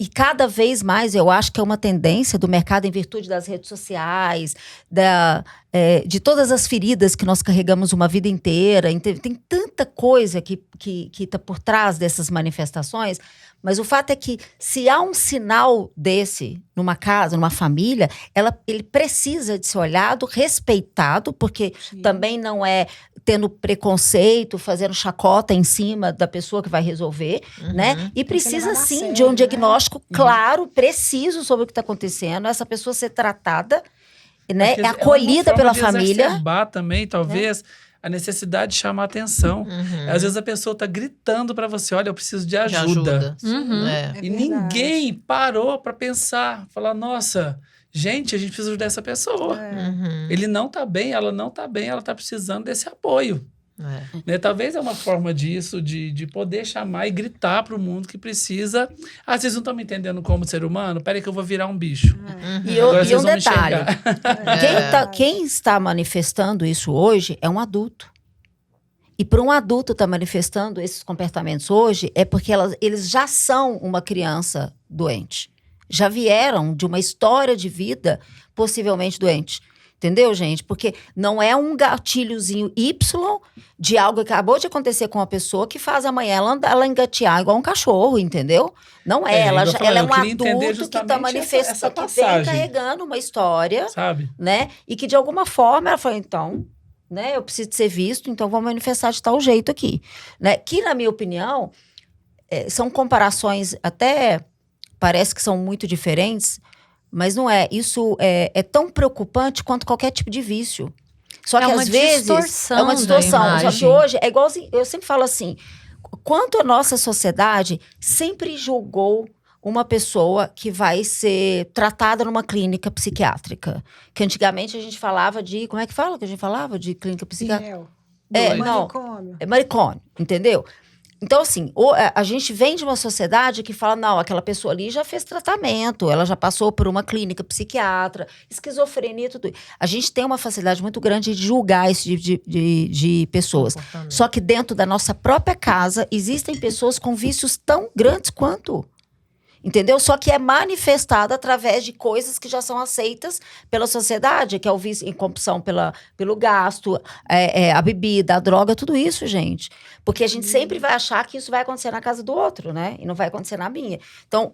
e cada vez mais eu acho que é uma tendência do mercado em virtude das redes sociais, de todas as feridas que nós carregamos uma vida inteira. Tem tanta coisa que está por trás dessas manifestações, mas o fato é que se há um sinal desse numa casa, numa família, ele precisa de ser olhado, respeitado, porque também não é tendo preconceito, fazendo chacota em cima da pessoa que vai resolver, né? E precisa, sim, de um diagnóstico claro, preciso sobre o que está acontecendo, essa pessoa ser tratada, né? É acolhida pela família. Exacerbar também, talvez, a necessidade de chamar atenção. Às vezes a pessoa está gritando para você, olha, eu preciso de ajuda. E ninguém parou para pensar, falar, nossa... Gente, a gente precisa ajudar essa pessoa. Ele não tá bem, ela não tá bem, ela tá precisando desse apoio. Né? Talvez é uma forma disso, de poder chamar e gritar para o mundo que precisa. Vocês não estão me entendendo como ser humano? Peraí que eu vou virar um bicho. E Agora um vocês vão me detalhe, enxergar. quem está manifestando isso hoje é um adulto. E para um adulto estar manifestando esses comportamentos hoje é porque eles já são uma criança doente. Já vieram de uma história de vida possivelmente doente. Entendeu, gente? Porque não é um gatilhozinho Y de algo que acabou de acontecer com uma pessoa que faz amanhã ela engatear igual um cachorro, entendeu? Não é. Ela é um adulto que está manifestando, que vem carregando uma história, sabe? Né? E que de alguma forma ela falou, então, né? Eu preciso de ser visto, então vou manifestar de tal jeito aqui. Né? Que, na minha opinião, são comparações até parece que são muito diferentes, mas não é. Isso é tão preocupante quanto qualquer tipo de vício. Só que às vezes é uma distorção. Só que hoje é igualzinho. Eu sempre falo assim: quanto a nossa sociedade sempre julgou uma pessoa que vai ser tratada numa clínica psiquiátrica. Que antigamente a gente falava de. Como é que fala que a gente falava de clínica psiquiátrica? Manicômio. Manicômio, entendeu? Então, assim, a gente vem de uma sociedade que fala, não, aquela pessoa ali já fez tratamento, ela já passou por uma clínica psiquiatra, esquizofrenia, tudo. A gente tem uma facilidade muito grande de julgar esse tipo de pessoas. Só que dentro da nossa própria casa, existem pessoas com vícios tão grandes quanto. Entendeu? Só que é manifestado através de coisas que já são aceitas pela sociedade, que é o vício em compulsão pelo gasto, a bebida, a droga, tudo isso, gente. Porque a gente sempre vai achar que isso vai acontecer na casa do outro, né? E não vai acontecer na minha. Então,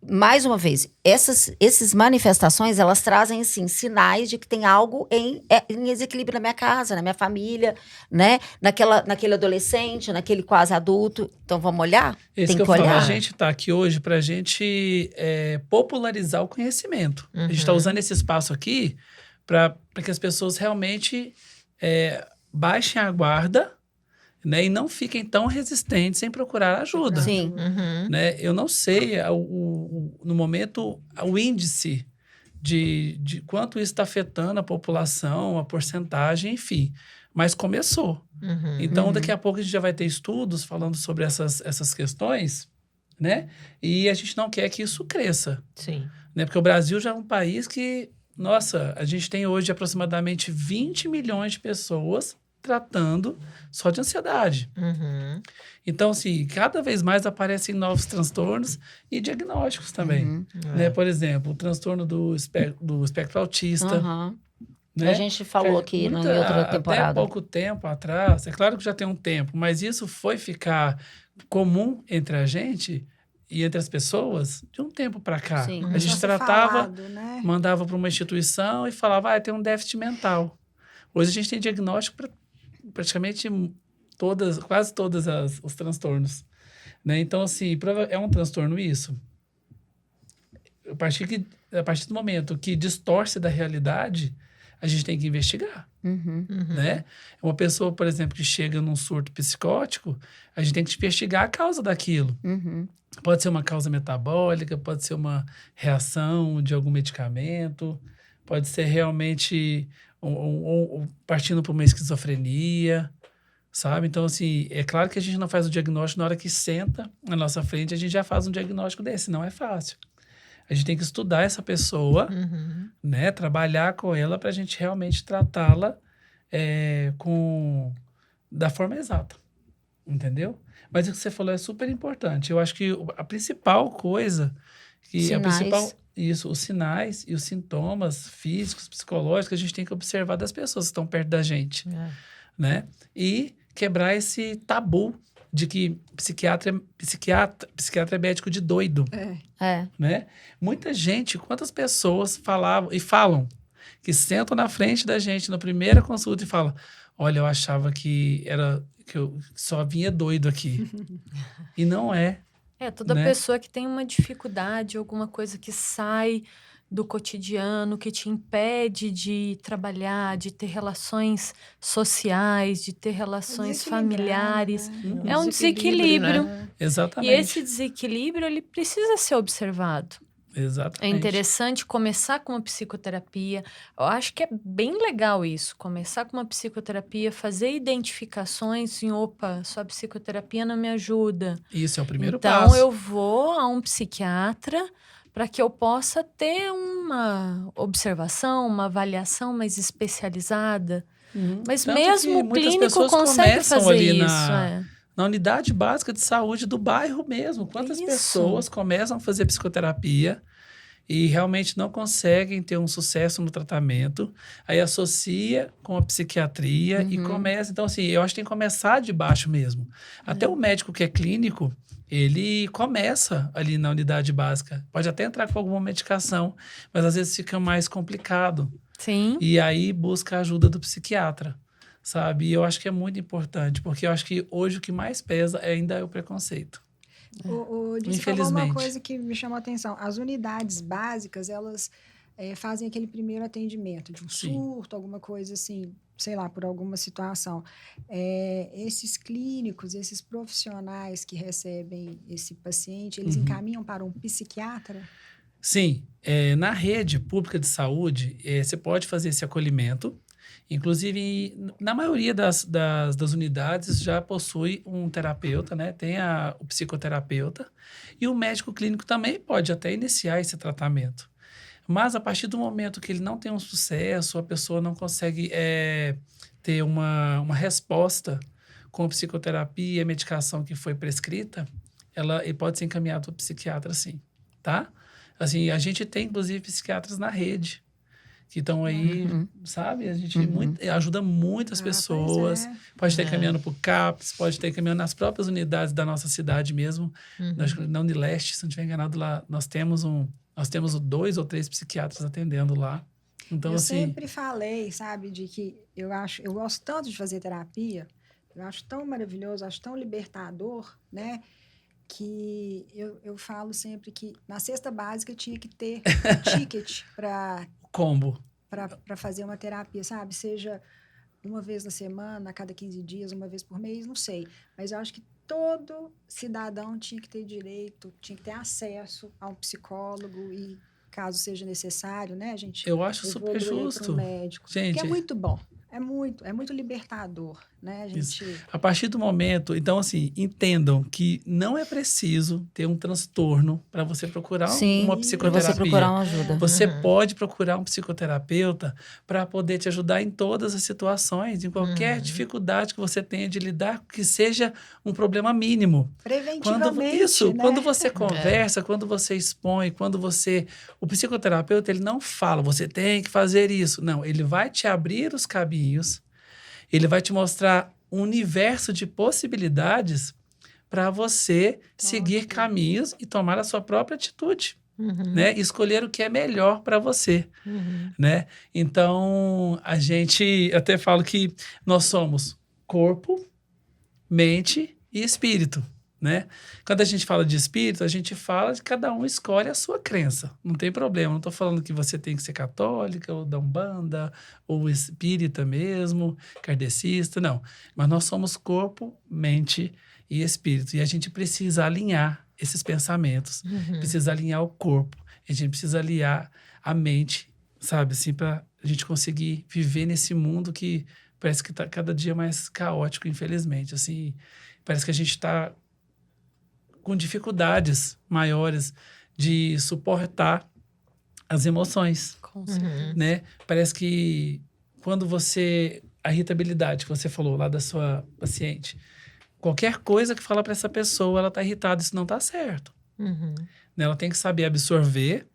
mais uma vez, essas manifestações, elas trazem, assim, sinais de que tem algo em desequilíbrio na minha casa, na minha família, né? Naquele adolescente, naquele quase adulto. Então, vamos olhar? Tem que olhar. A gente está aqui hoje para a gente popularizar o conhecimento. A gente está usando esse espaço aqui para que as pessoas realmente baixem a guarda, né, e não fiquem tão resistentes em procurar ajuda. Sim. Né? Eu não sei, no momento, o índice de quanto isso está afetando a população, a porcentagem, enfim. Mas começou. Então, daqui a pouco a gente já vai ter estudos falando sobre essas questões, né? E a gente não quer que isso cresça. Sim. Né? Porque o Brasil já é um país que, nossa, a gente tem hoje aproximadamente 20 milhões de pessoas tratando só de ansiedade. Então, assim, cada vez mais aparecem novos transtornos e diagnósticos também. Né? Por exemplo, o transtorno do espectro autista. Né? A gente falou aqui em outra temporada. Até pouco tempo atrás, é claro que já tem um tempo, mas isso foi ficar comum entre a gente e entre as pessoas de um tempo para cá. Sim. A gente tratava, falado, né? mandava para uma instituição e falava, tem um déficit mental. Hoje a gente tem diagnóstico para praticamente quase todos os transtornos. Né? Então, assim, é um transtorno isso. A partir do momento que distorce da realidade, a gente tem que investigar. Né? Uma pessoa, por exemplo, que chega num surto psicótico, a gente tem que investigar a causa daquilo. Pode ser uma causa metabólica, pode ser uma reação de algum medicamento, pode ser realmente partindo para uma esquizofrenia, sabe? Então, assim, é claro que a gente não faz o diagnóstico na hora que senta na nossa frente, a gente já faz um diagnóstico desse, não é fácil. A gente tem que estudar essa pessoa, né? Trabalhar com ela para a gente realmente tratá-la da forma exata, entendeu? Mas o que você falou é super importante. Eu acho que a principal coisa... os sinais e os sintomas físicos, psicológicos, a gente tem que observar das pessoas que estão perto da gente, né? E quebrar esse tabu de que psiquiatra é médico de doido, né? Muita gente, quantas pessoas falavam e falam que sentam na frente da gente na primeira consulta e falam, olha, eu achava que eu só vinha doido aqui. E não é. Toda pessoa que tem uma dificuldade, alguma coisa que sai do cotidiano, que te impede de trabalhar, de ter relações sociais, de ter relações familiares. Né? É um desequilíbrio. Né? Exatamente. E esse desequilíbrio, ele precisa ser observado. É Exatamente. interessante começar com uma psicoterapia. Eu acho que é bem legal isso, começar com uma psicoterapia, fazer identificações em, opa, sua psicoterapia não me ajuda. Isso é o primeiro Então, passo. eu vou a um psiquiatra para que eu possa ter uma observação, uma avaliação mais especializada. Mas Tanto que mesmo o muitas clínico pessoas consegue começam fazer ali isso. na unidade básica de saúde do bairro mesmo. Quantas Isso. pessoas começam a fazer psicoterapia e realmente não conseguem ter um sucesso no tratamento, aí associa com a psiquiatria e começa. Então, assim, eu acho que tem que começar de baixo mesmo. Até o médico que é clínico, ele começa ali na unidade básica. Pode até entrar com alguma medicação, mas às vezes fica mais complicado. Sim. E aí busca a ajuda do psiquiatra, sabe? E eu acho que é muito importante, porque eu acho que hoje o que mais pesa ainda é o preconceito. O Disse falou uma coisa que me chamou a atenção. As unidades básicas, elas fazem aquele primeiro atendimento de um Sim. surto, alguma coisa assim, sei lá, por alguma situação. Esses clínicos, esses profissionais que recebem esse paciente, eles encaminham para um psiquiatra? Sim, na rede pública de saúde, você pode fazer esse acolhimento. Inclusive, na maioria das unidades já possui um terapeuta, né? Tem o psicoterapeuta. E o médico clínico também pode até iniciar esse tratamento. Mas a partir do momento que ele não tem um sucesso, a pessoa não consegue ter uma resposta com a psicoterapia e a medicação que foi prescrita, ele pode ser encaminhado para o psiquiatra, sim, tá? Assim, a gente tem, inclusive, psiquiatras na rede que estão aí, sabe? A gente ajuda muitas pessoas. Pode estar encaminhando para o CAPS, pode estar encaminhando nas próprias unidades da nossa cidade mesmo. Acho que na Unileste, se não estiver enganado, lá nós temos 2 ou 3 psiquiatras atendendo lá. Então, eu assim, sempre falei, sabe, de que eu gosto tanto de fazer terapia, eu acho tão maravilhoso, acho tão libertador, né? Que eu falo sempre que na cesta básica tinha que ter um ticket para combo. Para fazer uma terapia, sabe? Seja uma vez na semana, a cada 15 dias, uma vez por mês, não sei. Mas eu acho que todo cidadão tinha que ter direito, tinha que ter acesso a um psicólogo e, caso seja necessário, né, a gente Eu acho super justo. Para um médico. Gente, que é muito bom. É muito libertador, né? A partir do momento... Então, assim, entendam que não é preciso ter um transtorno para você procurar uma psicoterapia. Para você procurar uma ajuda. Você pode procurar um psicoterapeuta para poder te ajudar em todas as situações, em qualquer dificuldade que você tenha de lidar, que seja um problema mínimo. Preventivamente, né? Quando você conversa, quando você expõe, o psicoterapeuta, ele não fala, você tem que fazer isso. Não, ele vai te abrir os caminhos, ele vai te mostrar um universo de possibilidades para você seguir caminhos e tomar a sua própria atitude, né? Escolher o que é melhor para você, né? Então, a gente até fala que nós somos corpo, mente e espírito, né? Quando a gente fala de espírito, a gente fala de cada um escolhe a sua crença. Não tem problema. Não estou falando que você tem que ser católica, ou da Umbanda, ou espírita mesmo, kardecista, não. Mas nós somos corpo, mente e espírito. E a gente precisa alinhar esses pensamentos. Precisa alinhar o corpo. A gente precisa alinhar a mente, sabe? Assim, para a gente conseguir viver nesse mundo que parece que está cada dia mais caótico, infelizmente. Assim, parece que a gente está com dificuldades maiores de suportar as emoções, Com certeza. né? Parece que quando a irritabilidade que você falou lá da sua paciente, qualquer coisa que fala para essa pessoa, ela tá irritada, isso não tá certo. Né? Ela tem que saber absorver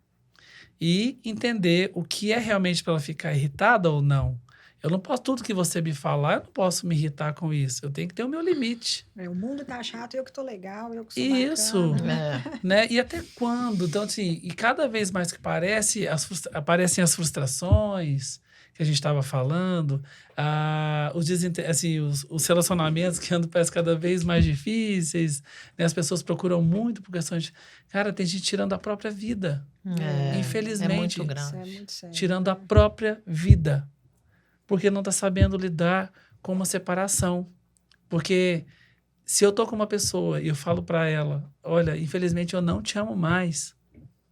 e entender o que é realmente para ela ficar irritada ou não. Eu não posso, tudo que você me falar, eu não posso me irritar com isso. Eu tenho que ter o meu limite. O mundo tá chato, eu que tô legal, eu que sou Isso, bacana. né? E até quando? Então, assim, e cada vez mais que aparecem as frustrações que a gente estava falando, os relacionamentos que andam parece cada vez mais difíceis, né? As pessoas procuram muito por questões de... Cara, tem gente tirando a própria vida. Infelizmente. É muito grave. Isso é muito sério. Tirando a própria vida. Porque não está sabendo lidar com uma separação. Porque se eu tô com uma pessoa e eu falo para ela, olha, infelizmente eu não te amo mais,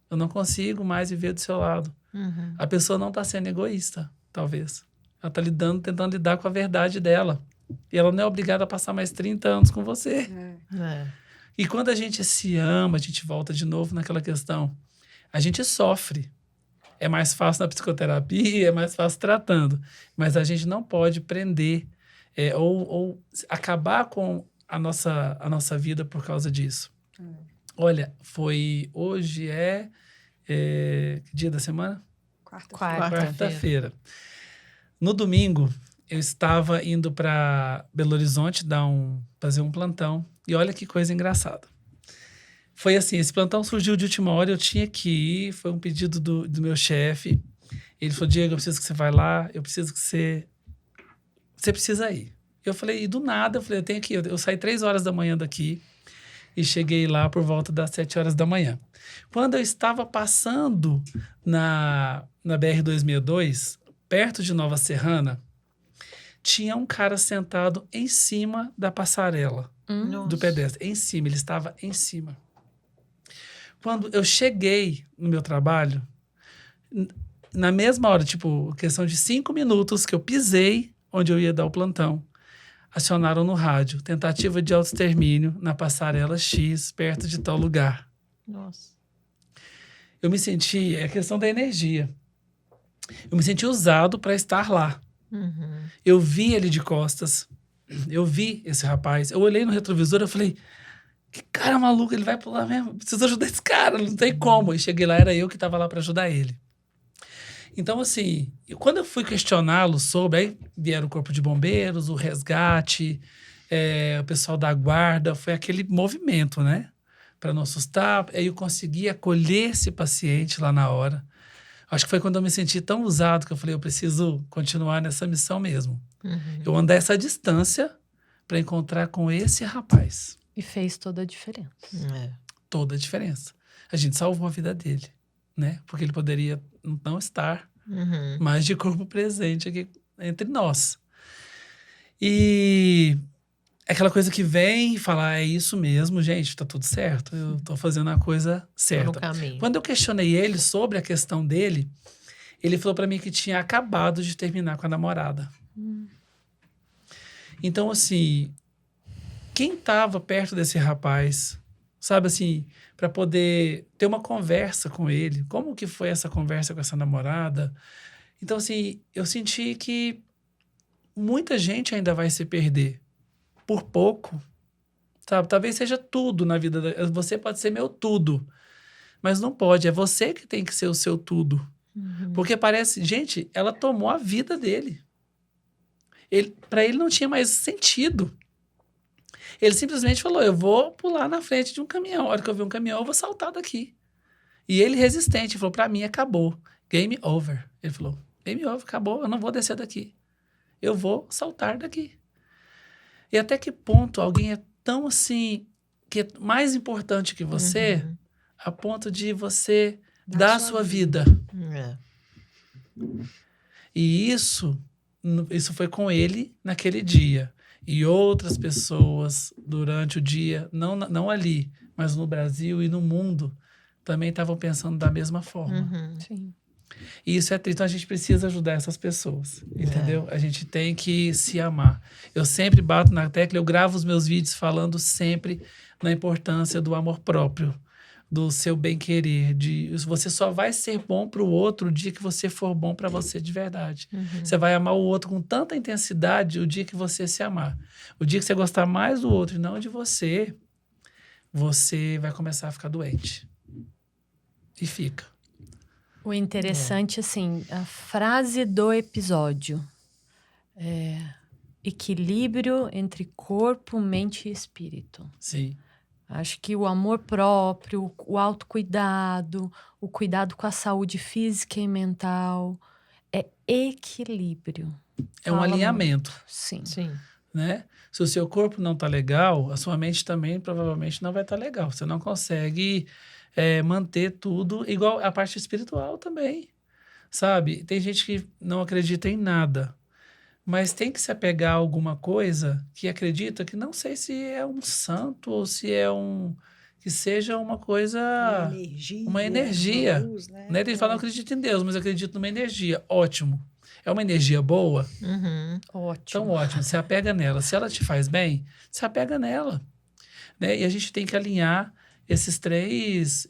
Eu não consigo mais viver do seu lado. Uhum. A pessoa não está sendo egoísta, talvez. Ela está tentando lidar com a verdade dela. E ela não é obrigada a passar mais 30 anos com você. É. E quando a gente se ama, a gente volta de novo naquela questão. A gente sofre. É mais fácil na psicoterapia, é mais fácil tratando. Mas a gente não pode prender ou acabar com a nossa vida por causa disso. Olha, hoje que dia da semana? Quarta-feira. No domingo, eu estava indo para Belo Horizonte fazer um plantão. E olha que coisa engraçada. Foi assim, esse plantão surgiu de última hora, eu tinha que ir, foi um pedido do meu chefe. Ele falou, Diego, eu preciso que você vá lá, eu preciso que você precisa ir. Eu falei, e do nada, eu falei, eu tenho que ir. Eu saí 3 horas da manhã daqui e cheguei lá por volta das 7 horas da manhã. Quando eu estava passando na BR-262, perto de Nova Serrana, tinha um cara sentado em cima da passarela do pedestre. Em cima, ele estava em cima. Quando eu cheguei no meu trabalho, na mesma hora, tipo, questão de 5 minutos que eu pisei onde eu ia dar o plantão, acionaram no rádio, tentativa de autoextermínio na passarela X, perto de tal lugar. Nossa. Eu me senti, é questão da energia. Eu me senti usado para estar lá. Uhum. Eu vi ele de costas, eu vi esse rapaz, eu olhei no retrovisor, eu falei, que cara maluco, ele vai pular mesmo, preciso ajudar esse cara, não tem como. E cheguei lá, era eu que estava lá para ajudar ele. Então, assim, quando eu fui questioná-lo sobre, aí vieram o corpo de bombeiros, o resgate, o pessoal da guarda, foi aquele movimento, né? Para não assustar. Aí eu consegui acolher esse paciente lá na hora. Acho que foi quando eu me senti tão usado que eu falei, eu preciso continuar nessa missão mesmo. Uhum. Eu andei essa distância para encontrar com esse rapaz. E fez toda a diferença. É. Toda a diferença. A gente salvou a vida dele, né? Porque ele poderia não estar Uhum. mais de corpo presente aqui entre nós. E aquela coisa que vem e fala, é isso mesmo, gente, tá tudo certo, eu tô fazendo a coisa Tô no certa. caminho. Quando eu questionei ele sobre a questão dele, ele falou para mim que tinha acabado de terminar com a namorada. Então, assim, quem estava perto desse rapaz, sabe assim, para poder ter uma conversa com ele, como que foi essa conversa com essa namorada? Então, assim, eu senti que muita gente ainda vai se perder por pouco, sabe? Talvez seja tudo na vida. Você pode ser meu tudo, mas não pode. É você que tem que ser o seu tudo. Uhum. Porque parece... Gente, ela tomou a vida dele. Para ele não tinha mais sentido. Ele simplesmente falou, eu vou pular na frente de um caminhão. A hora que eu ver um caminhão, eu vou saltar daqui. E ele resistente, falou, para mim acabou. Game over. Ele falou, game over, acabou, eu não vou descer daqui. Eu vou saltar daqui. E até que ponto alguém é tão assim, que é mais importante que você, Uhum. a ponto de você dar a sua vida. É. E isso foi com ele naquele dia. E outras pessoas durante o dia, não ali, mas no Brasil e no mundo, também estavam pensando da mesma forma. Uhum. Sim. E isso é triste, então a gente precisa ajudar essas pessoas, entendeu? A gente tem que se amar. Eu sempre bato na tecla, eu gravo os meus vídeos falando sempre na importância do amor próprio, do seu bem-querer, você só vai ser bom para o outro o dia que você for bom para você de verdade. Uhum. Você vai amar o outro com tanta intensidade o dia que você se amar. O dia que você gostar mais do outro e não de você, você vai começar a ficar doente. E fica. O interessante, assim, a frase do episódio é equilíbrio entre corpo, mente e espírito. Sim. Acho que o amor próprio, o autocuidado, o cuidado com a saúde física e mental é equilíbrio. É um Fala alinhamento, muito. Sim. Sim. né? Se o seu corpo não tá legal, a sua mente também provavelmente não vai estar legal. Você não consegue manter tudo igual a parte espiritual também, sabe? Tem gente que não acredita em nada, mas tem que se apegar a alguma coisa que acredita que não sei se é um santo ou se é um que seja uma coisa... Uma energia. Uma luz, né? Né? Ele fala, não acredito em Deus, mas eu acredito numa energia. Ótimo. É uma energia boa? Ótimo. Então, ótimo. Você apega nela. Se ela te faz bem, você apega nela. Né? E a gente tem que alinhar essas três...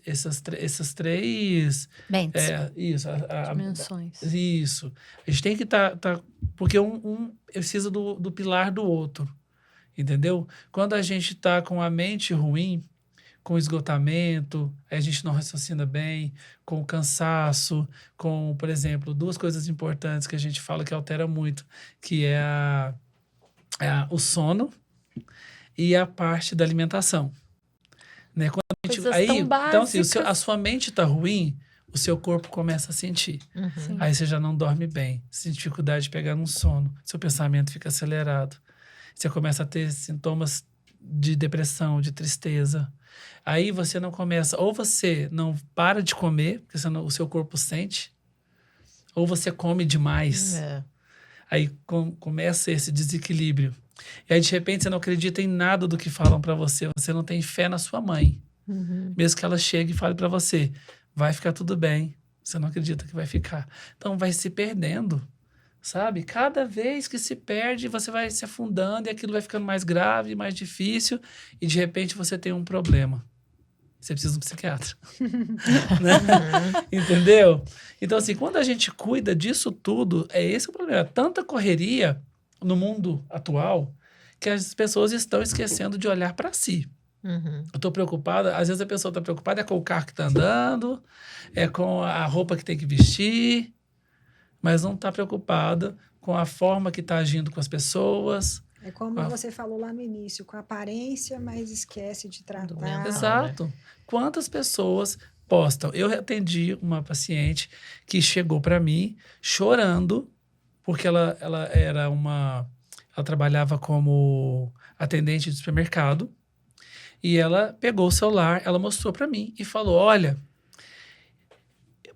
Bentes. Isso. Dimensões. Isso. A gente tem que estar... porque um precisa do pilar do outro. Entendeu? Quando a gente está com a mente ruim, com esgotamento, aí a gente não raciocina bem, com cansaço, com, por exemplo, 2 coisas importantes que a gente fala que altera muito, que é o sono e a parte da alimentação. Né? Quando a gente, Coisas tão então, assim, básicas. a sua mente está ruim, o seu corpo começa a sentir. Sim. Aí você já não dorme bem, você tem dificuldade de pegar no sono, seu pensamento fica acelerado. Você começa a ter sintomas de depressão, de tristeza. Aí você não começa, ou você não para de comer, porque senão o seu corpo sente, ou você come demais. Aí começa esse desequilíbrio. E aí, de repente, você não acredita em nada do que falam para você. Você não tem fé na sua mãe. Mesmo que ela chegue e fale para você, vai ficar tudo bem. Você não acredita que vai ficar. Então, vai se perdendo, sabe? Cada vez que se perde, você vai se afundando e aquilo vai ficando mais grave, mais difícil. E, de repente, você tem um problema. Você precisa de um psiquiatra. Né? Entendeu? Então, assim, quando a gente cuida disso tudo, é esse o problema. Tanta correria no mundo atual que as pessoas estão esquecendo de olhar para si. Eu estou preocupada, às vezes a pessoa está preocupada com o carro que está andando, com a roupa que tem que vestir, mas não está preocupada com a forma que está agindo com as pessoas. É como você falou lá no início, com aparência, mas esquece de tratar. Exato. Quantas pessoas postam? Eu atendi uma paciente que chegou para mim chorando, porque ela trabalhava como atendente de supermercado, e ela pegou o celular, ela mostrou para mim e falou, olha,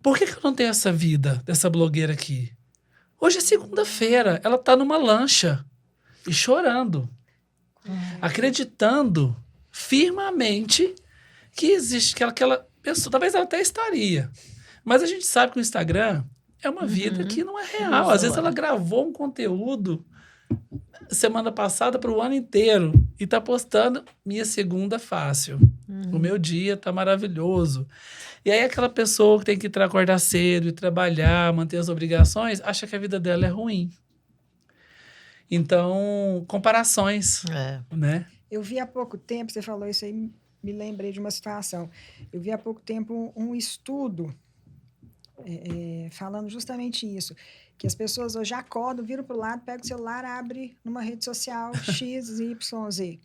por que eu não tenho essa vida dessa blogueira aqui? Hoje é segunda-feira, ela tá numa lancha e chorando, acreditando firmemente que existe aquela pessoa, talvez ela até estaria, mas a gente sabe que o Instagram é uma vida que não é real. Às vezes ela gravou um conteúdo semana passada para o ano inteiro e tá postando minha segunda fácil. O meu dia tá maravilhoso. E aí aquela pessoa que tem que acordar cedo e trabalhar, manter as obrigações, acha que a vida dela é ruim. Então, comparações, né? Eu vi há pouco tempo, você falou isso aí, me lembrei de uma situação. Eu vi há pouco tempo um estudo falando justamente isso, que as pessoas hoje acordam, viram para o lado, pegam o celular, abrem numa rede social X, Y, Z.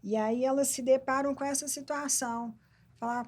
E aí elas se deparam com essa situação. Falar,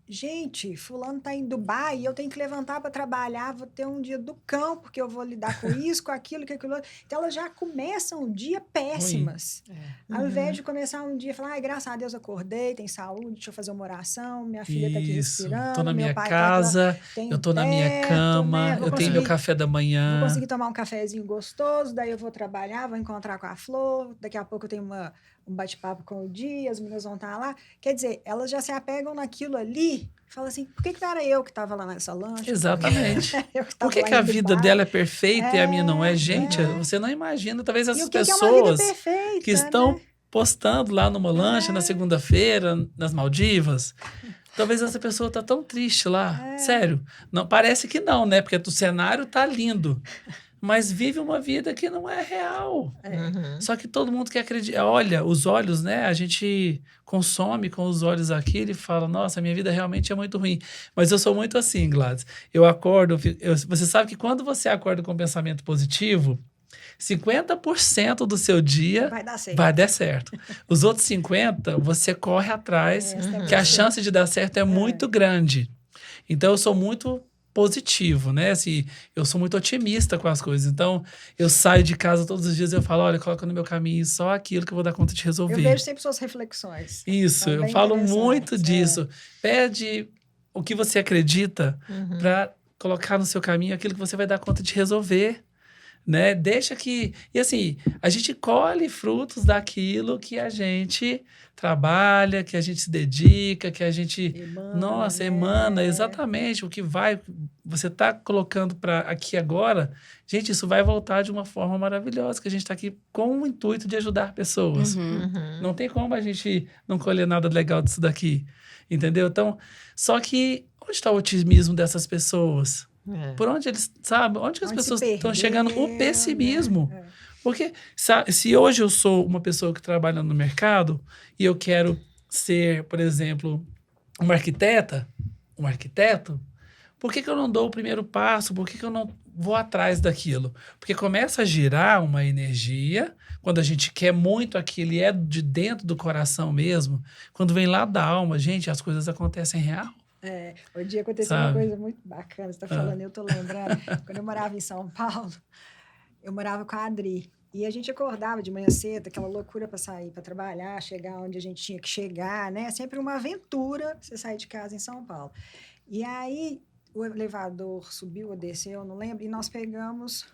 gente, fulano está em Dubai e eu tenho que levantar para trabalhar, vou ter um dia do cão, porque eu vou lidar com isso, com aquilo, com aquilo. Então, elas já começam o dia péssimas. Ao invés de começar um dia e falar, graças a Deus acordei, tem saúde, deixa eu fazer uma oração, minha filha está aqui respirando, tô na meu minha pai casa, eu tô na minha cama, né? eu tenho meu café da manhã. Vou conseguir tomar um cafezinho gostoso, daí eu vou trabalhar, vou encontrar com a Flor, daqui a pouco eu tenho um bate-papo com o Dia, as meninas vão estar lá. Quer dizer, elas já se apegam naquilo ali, falam assim, por que era eu que estava lá nessa lancha? Exatamente. Por que a vida dela é perfeita e a minha não é? Gente, você não imagina, talvez essas pessoas que estão postando lá numa lancha na segunda-feira, nas Maldivas, talvez essa pessoa tá tão triste lá. Sério. Não, parece que não, né? Porque o cenário tá lindo. Mas vive uma vida que não é real. Só que todo mundo quer acreditar. Olha, os olhos, né? A gente consome com os olhos aquilo e fala, nossa, minha vida realmente é muito ruim. Mas eu sou muito assim, Gladys. Eu acordo... você sabe que quando você acorda com um pensamento positivo, 50% do seu dia vai dar certo. Os outros 50%, você corre atrás, que a chance de dar certo é muito grande. Então, eu sou muito positivo, né? Assim, eu sou muito otimista com as coisas. Então, eu saio de casa todos os dias e eu falo, olha, coloca no meu caminho só aquilo que eu vou dar conta de resolver. Eu vejo sempre suas reflexões. Isso, eu falo muito disso. Pede o que você acredita para colocar no seu caminho aquilo que você vai dar conta de resolver. né? Deixa que... E assim, a gente colhe frutos daquilo que a gente trabalha, que a gente se dedica, que a gente... emana, exatamente. O que vai... Você está colocando para aqui agora, gente, isso vai voltar de uma forma maravilhosa, que a gente está aqui com o intuito de ajudar pessoas. Não tem como a gente não colher nada legal disso daqui, entendeu? Então, só que onde está o otimismo dessas pessoas? Por onde eles, sabe? Onde que as pessoas estão chegando? O pessimismo. Porque se hoje eu sou uma pessoa que trabalha no mercado e eu quero ser, por exemplo, um arquiteto, por que eu não dou o primeiro passo? Por que eu não vou atrás daquilo? Porque começa a girar uma energia, quando a gente quer muito aquilo e é de dentro do coração mesmo, quando vem lá da alma, gente, as coisas acontecem real. Hoje dia aconteceu uma coisa muito bacana, você está falando, eu estou lembrando, quando eu morava em São Paulo, eu morava com a Adri, e a gente acordava de manhã cedo, aquela loucura para sair, para trabalhar, chegar onde a gente tinha que chegar, né? Sempre uma aventura você sair de casa em São Paulo. E aí, o elevador subiu ou desceu, não lembro, e nós pegamos,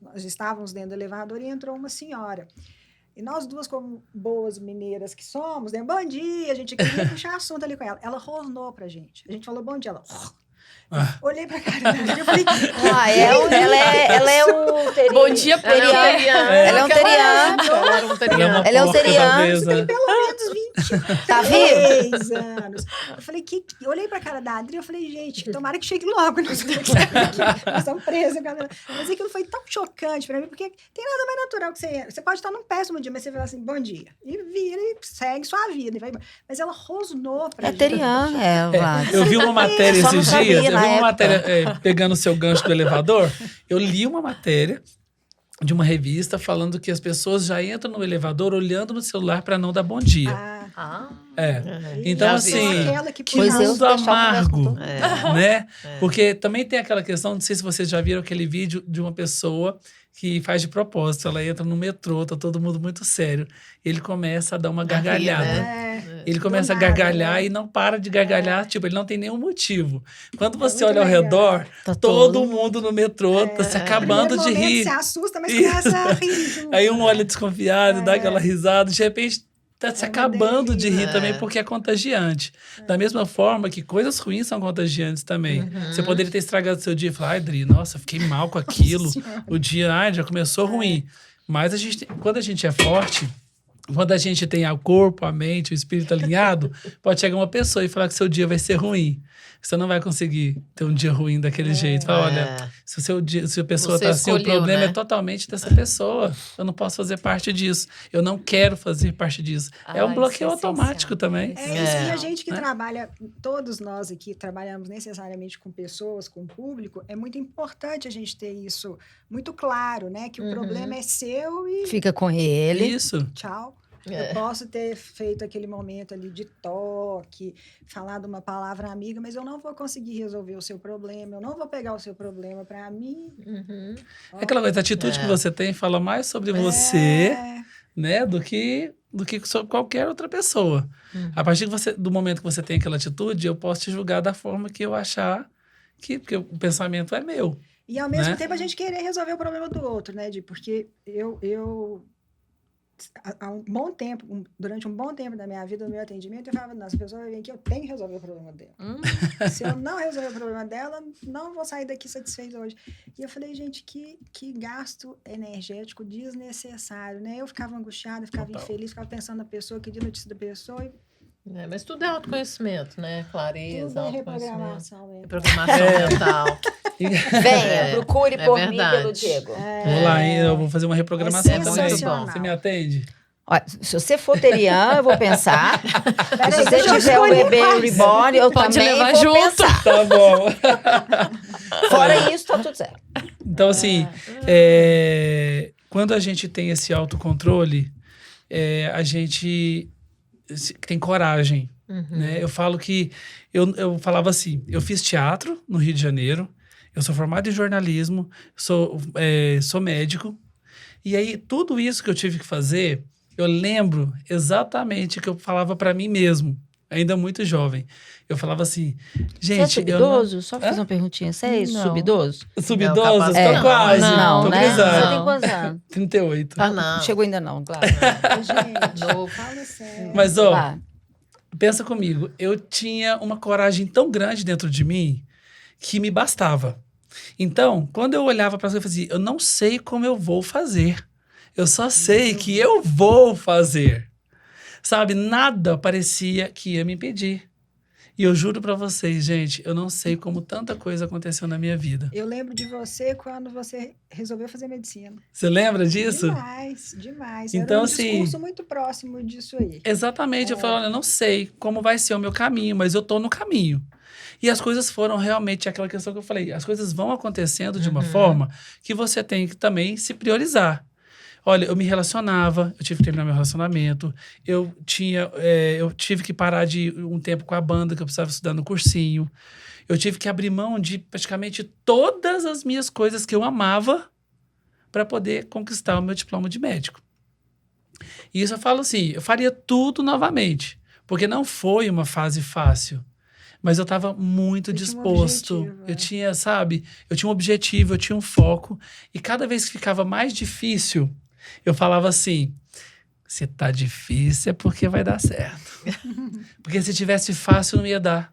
nós estávamos dentro do elevador e entrou uma senhora. E nós duas, como boas mineiras que somos, né? Bom dia, a gente queria puxar assunto ali com ela. Ela rosnou pra gente. A gente falou bom dia, ela... Olhei pra cara dela e falei... ela é um teriano. Bom dia, teriano. Ela é um teriano. Ela é um teriano. Isso tem pelo menos 20 Tá vivo? 3 anos. Eu falei, olhei pra cara da Adri e eu falei, gente, tomara que chegue logo. Nós estamos presos. Mas aquilo foi tão chocante pra mim, porque tem nada mais natural que você pode estar num péssimo dia, mas você fala assim, bom dia. E vira e segue sua vida. E vai embora. Mas ela rosnou pra gente. Teriano, Vlad. Eu vi uma matéria esses dias, pegando o seu gancho do elevador, eu li uma matéria de uma revista falando que as pessoas já entram no elevador olhando no celular para não dar bom dia. Então, assim, que mundo amargo, né? Porque também tem aquela questão, não sei se vocês já viram aquele vídeo de uma pessoa que faz de propósito, ela entra no metrô, tá todo mundo muito sério, ele começa a dar uma gargalhada. Ele começa a gargalhar e não para de gargalhar, tipo, ele não tem nenhum motivo. Quando você olha ao redor, todo mundo no metrô tá se acabando de rir. Se assusta, mas começa a rir. Aí um olha desconfiado, dá aquela risada, de repente tá se acabando de rir também, porque é contagiante. Da mesma forma que coisas ruins são contagiantes também. Você poderia ter estragado seu dia e falar, ai, Adri, nossa, fiquei mal com aquilo. O dia, já começou ruim. Mas quando a gente é forte, quando a gente tem o corpo, a mente, o espírito alinhado, pode chegar uma pessoa e falar que seu dia vai ser ruim. Você não vai conseguir ter um dia ruim daquele jeito. Fala, olha, se a pessoa está assim, o problema é totalmente dessa pessoa. Eu não posso fazer parte disso. Eu não quero fazer parte disso. É um bloqueio automático também. E a gente que trabalha, todos nós aqui trabalhamos necessariamente com pessoas, com público, é muito importante a gente ter isso muito claro, né? Que o problema é seu e... Fica com ele. Isso. Tchau. Eu posso ter feito aquele momento ali de toque, falado uma palavra amiga, mas eu não vou conseguir resolver o seu problema, eu não vou pegar o seu problema para mim. É aquela coisa, a atitude que você tem fala mais sobre você, né, do que sobre qualquer outra pessoa. A partir do momento que você tem aquela atitude, eu posso te julgar da forma que eu achar porque o pensamento é meu. E ao mesmo tempo a gente querer resolver o problema do outro, né, porque eu há um bom tempo, durante um bom tempo da minha vida, no meu atendimento, eu falava, nossa, a pessoa vem aqui, eu tenho que resolver o problema dela. Se eu não resolver o problema dela, não vou sair daqui satisfeito hoje. E eu falei, gente, que gasto energético desnecessário, né? Eu ficava angustiada, ficava infeliz, ficava pensando na pessoa, queria notícia da pessoa e... mas tudo é autoconhecimento, né? Clareza, tudo é autoconhecimento. reprogramação mesmo. Programação mental. Venha, procure por mim pelo Diego. Vamos lá, eu vou fazer uma reprogramação também. Você me atende? Olha, se você for teriano, eu vou pensar. Se você tiver o bebê reborn, eu pode também levar vou junto. pensar. Tá bom. Fora isso, tá tudo certo. Então, assim, quando a gente tem esse autocontrole, a gente tem coragem. Né? Eu falo que... Eu falava assim, eu fiz teatro no Rio de Janeiro, eu sou formado em jornalismo, sou médico, e aí tudo isso que eu tive que fazer, eu lembro exatamente que eu falava para mim mesmo. ainda muito jovem. Eu falava assim, Você é gente... subidoso? Só fazer uma perguntinha. Você é Não. subidoso? Subidoso? Não, capaz- Tô não, quase. Não, tô né? precisando. Você tem quantos anos? 38. Ah, não. Não chegou ainda não, claro. Gente, Novo. fala sério. Mas, ó, Vá. pensa comigo. Eu tinha uma coragem tão grande dentro de mim que me bastava. Então, quando eu olhava para as coisas, eu fazia, eu não sei como eu vou fazer. Eu só sei que eu vou fazer. Sabe, nada parecia que ia me impedir. E eu juro para vocês, gente, eu não sei como tanta coisa aconteceu na minha vida. Eu lembro de você quando você resolveu fazer medicina. Você lembra disso? Demais, demais. Então, Era um assim, discurso muito próximo disso aí. Exatamente. Eu falo, olha, eu não sei como vai ser o meu caminho, mas eu tô no caminho. E as coisas foram realmente aquela questão que eu falei. As coisas vão acontecendo de uma forma que você tem que também se priorizar. Olha, eu me relacionava, eu tive que terminar meu relacionamento, eu tive que parar de um tempo com a banda, que eu precisava estudar no cursinho. Eu tive que abrir mão de praticamente todas as minhas coisas que eu amava para poder conquistar o meu diploma de médico. E isso eu falo assim, eu faria tudo novamente, porque não foi uma fase fácil. Mas eu estava muito Você tinha um disposto. objetivo, Eu tinha, sabe? Eu tinha um objetivo, eu tinha um foco. E cada vez que ficava mais difícil, eu falava assim: se tá difícil é porque vai dar certo. Porque se tivesse fácil, não ia dar.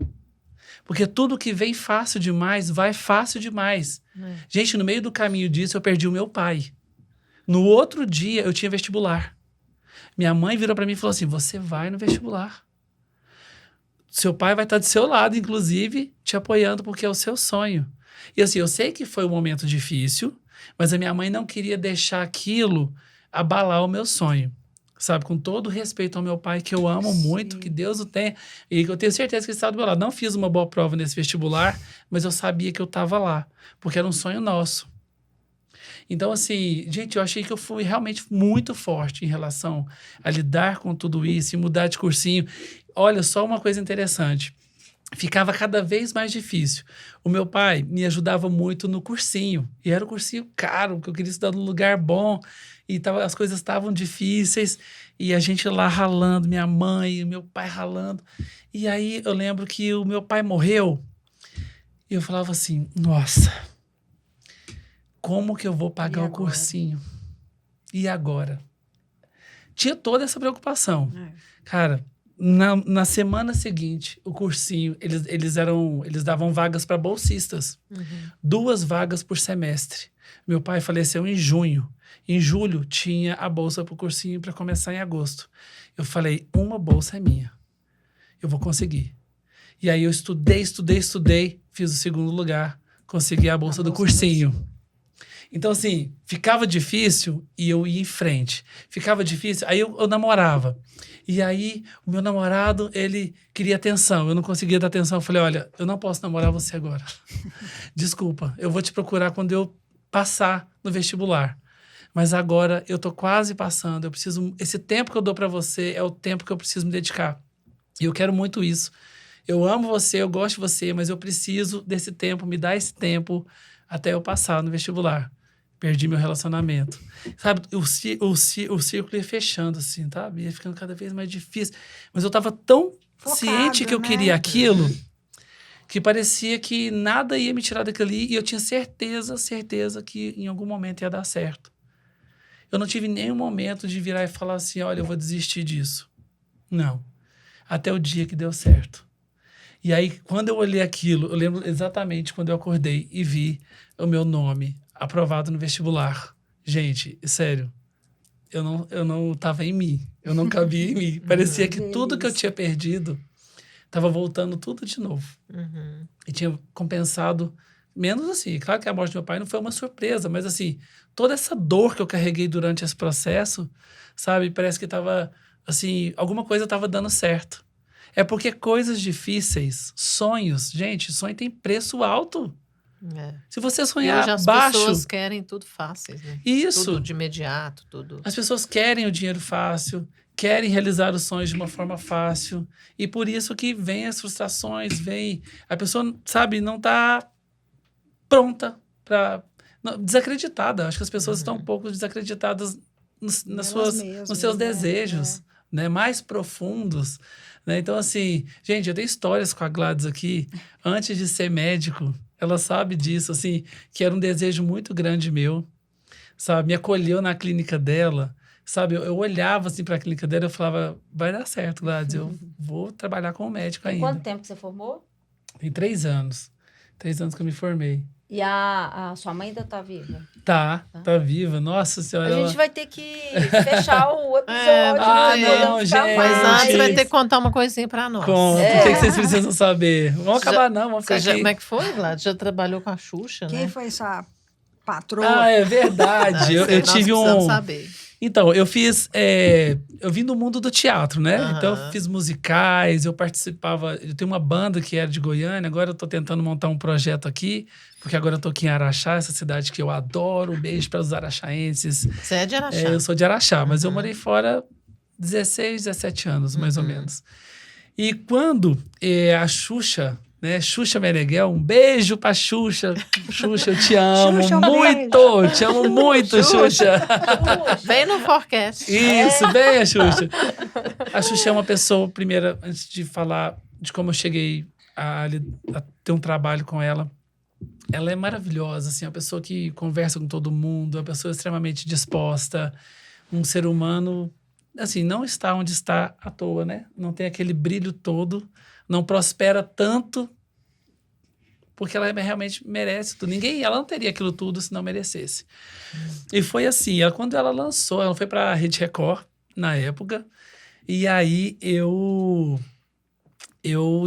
Porque tudo que vem fácil demais, vai fácil demais. Gente, no meio do caminho disso, eu perdi o meu pai. No outro dia, eu tinha vestibular. Minha mãe virou para mim e falou assim: você vai no vestibular. Seu pai vai estar do seu lado, inclusive, te apoiando, porque é o seu sonho. E assim, eu sei que foi um momento difícil, mas a minha mãe não queria deixar aquilo abalar o meu sonho. Sabe, com todo respeito ao meu pai, que eu amo muito, que Deus o tenha, e eu tenho certeza que ele estava do meu lado. Não fiz uma boa prova nesse vestibular, mas eu sabia que eu estava lá, porque era um sonho nosso. Então, assim, gente, eu achei que eu fui realmente muito forte em relação a lidar com tudo isso e mudar de cursinho. Olha, só uma coisa interessante. Ficava cada vez mais difícil. O meu pai me ajudava muito no cursinho. E era um cursinho caro, porque eu queria estudar num lugar bom. E as coisas estavam difíceis. E a gente lá ralando, minha mãe e meu pai ralando. E aí eu lembro que o meu pai morreu. E eu falava assim, nossa, como que eu vou pagar o cursinho? E agora? Tinha toda essa preocupação. Cara, na semana seguinte, o cursinho, eles davam vagas para bolsistas. 2 vagas por semestre. Meu pai faleceu em junho. Em julho, tinha a bolsa para o cursinho para começar em agosto. Eu falei, uma bolsa é minha. Eu vou conseguir. E aí eu estudei, fiz o 2º lugar, consegui a bolsa do cursinho. Então, assim, ficava difícil e eu ia em frente. Ficava difícil, aí eu namorava. E aí, o meu namorado, ele queria atenção. Eu não conseguia dar atenção. Eu falei, olha, eu não posso namorar você agora. Desculpa, eu vou te procurar quando eu passar no vestibular. Mas agora eu tô quase passando. Eu preciso... Esse tempo que eu dou para você é o tempo que eu preciso me dedicar. E eu quero muito isso. Eu amo você, eu gosto de você, mas eu preciso desse tempo, me dá esse tempo até eu passar no vestibular. Perdi meu relacionamento. Sabe, o círculo ia fechando, assim, sabe? Ia ficando cada vez mais difícil. Mas eu tava tão ciente que eu queria aquilo, que parecia que nada ia me tirar daquilo ali, e eu tinha certeza que em algum momento ia dar certo. Eu não tive nenhum momento de virar e falar assim, olha, eu vou desistir disso. Não. Até o dia que deu certo. E aí, quando eu olhei aquilo, eu lembro exatamente quando eu acordei e vi o meu nome aprovado no vestibular. Gente, sério, eu não tava em mim. Eu não cabia em mim. Parecia que tudo que eu tinha perdido tava voltando tudo de novo. E tinha compensado menos assim. Claro que a morte do meu pai não foi uma surpresa, mas assim, toda essa dor que eu carreguei durante esse processo, sabe? Parece que tava, assim, alguma coisa tava dando certo. É porque coisas difíceis, sonhos, gente, sonho tem preço alto. Se você sonhar hoje as baixo... pessoas querem tudo fácil, né? Isso. Tudo de imediato, tudo. As pessoas querem o dinheiro fácil, querem realizar os sonhos de uma forma fácil. E por isso que vem as frustrações, vem... A pessoa, sabe, não está pronta para... Desacreditada. Acho que as pessoas estão um pouco desacreditadas nos seus desejos, né? Mais profundos, Né? Então, assim, gente, eu tenho histórias com a Gladys aqui. Antes de ser médico, ela sabe disso, assim, que era um desejo muito grande meu, sabe? Me acolheu na clínica dela, sabe? Eu olhava, assim, para a clínica dela e eu falava, vai dar certo, Gladys, eu vou trabalhar como médico Tem ainda. quanto tempo que você formou? Tem 3 anos. 3 anos que eu me formei. E a sua mãe ainda tá viva? Tá viva. Nossa Senhora. A gente vai ter que fechar o episódio. não, podemos ficar gente. Mas antes mais. vai ter que contar uma coisinha pra nós. Conta. O que vocês precisam saber? Vamos acabar, não. Vamos ficar Você aqui. como é que foi, Gladys? Já trabalhou com a Xuxa, Quem né? foi sua patroa? Ah, é verdade. eu Nós tive precisamos um... saber. Então, eu fiz... eu vim do mundo do teatro, né? Aham. Então, eu fiz musicais, eu participava... Eu tenho uma banda que era de Goiânia, agora eu tô tentando montar um projeto aqui, porque agora eu tô aqui em Araxá, essa cidade que eu adoro. Um beijo para os araxaenses. Você é de Araxá. Eu sou de Araxá, mas eu Uhum. morei fora 16, 17 anos, mais ou menos. E quando a Xuxa... Né? Xuxa Meneghel, um beijo pra Xuxa. Xuxa, eu te amo Xuxa, um muito. Te amo muito, Xuxa. Vem no forecast. Isso, bem a Xuxa. A Xuxa é uma pessoa, primeira, antes de falar de como eu cheguei a ter um trabalho com ela, ela é maravilhosa, assim, uma pessoa que conversa com todo mundo, uma pessoa extremamente disposta, um ser humano, assim, não está onde está à toa, né? Não tem aquele brilho todo, não prospera tanto, porque ela realmente merece tudo. Ela não teria aquilo tudo se não merecesse. E foi assim, quando ela lançou, ela foi para a Rede Record, na época, e aí eu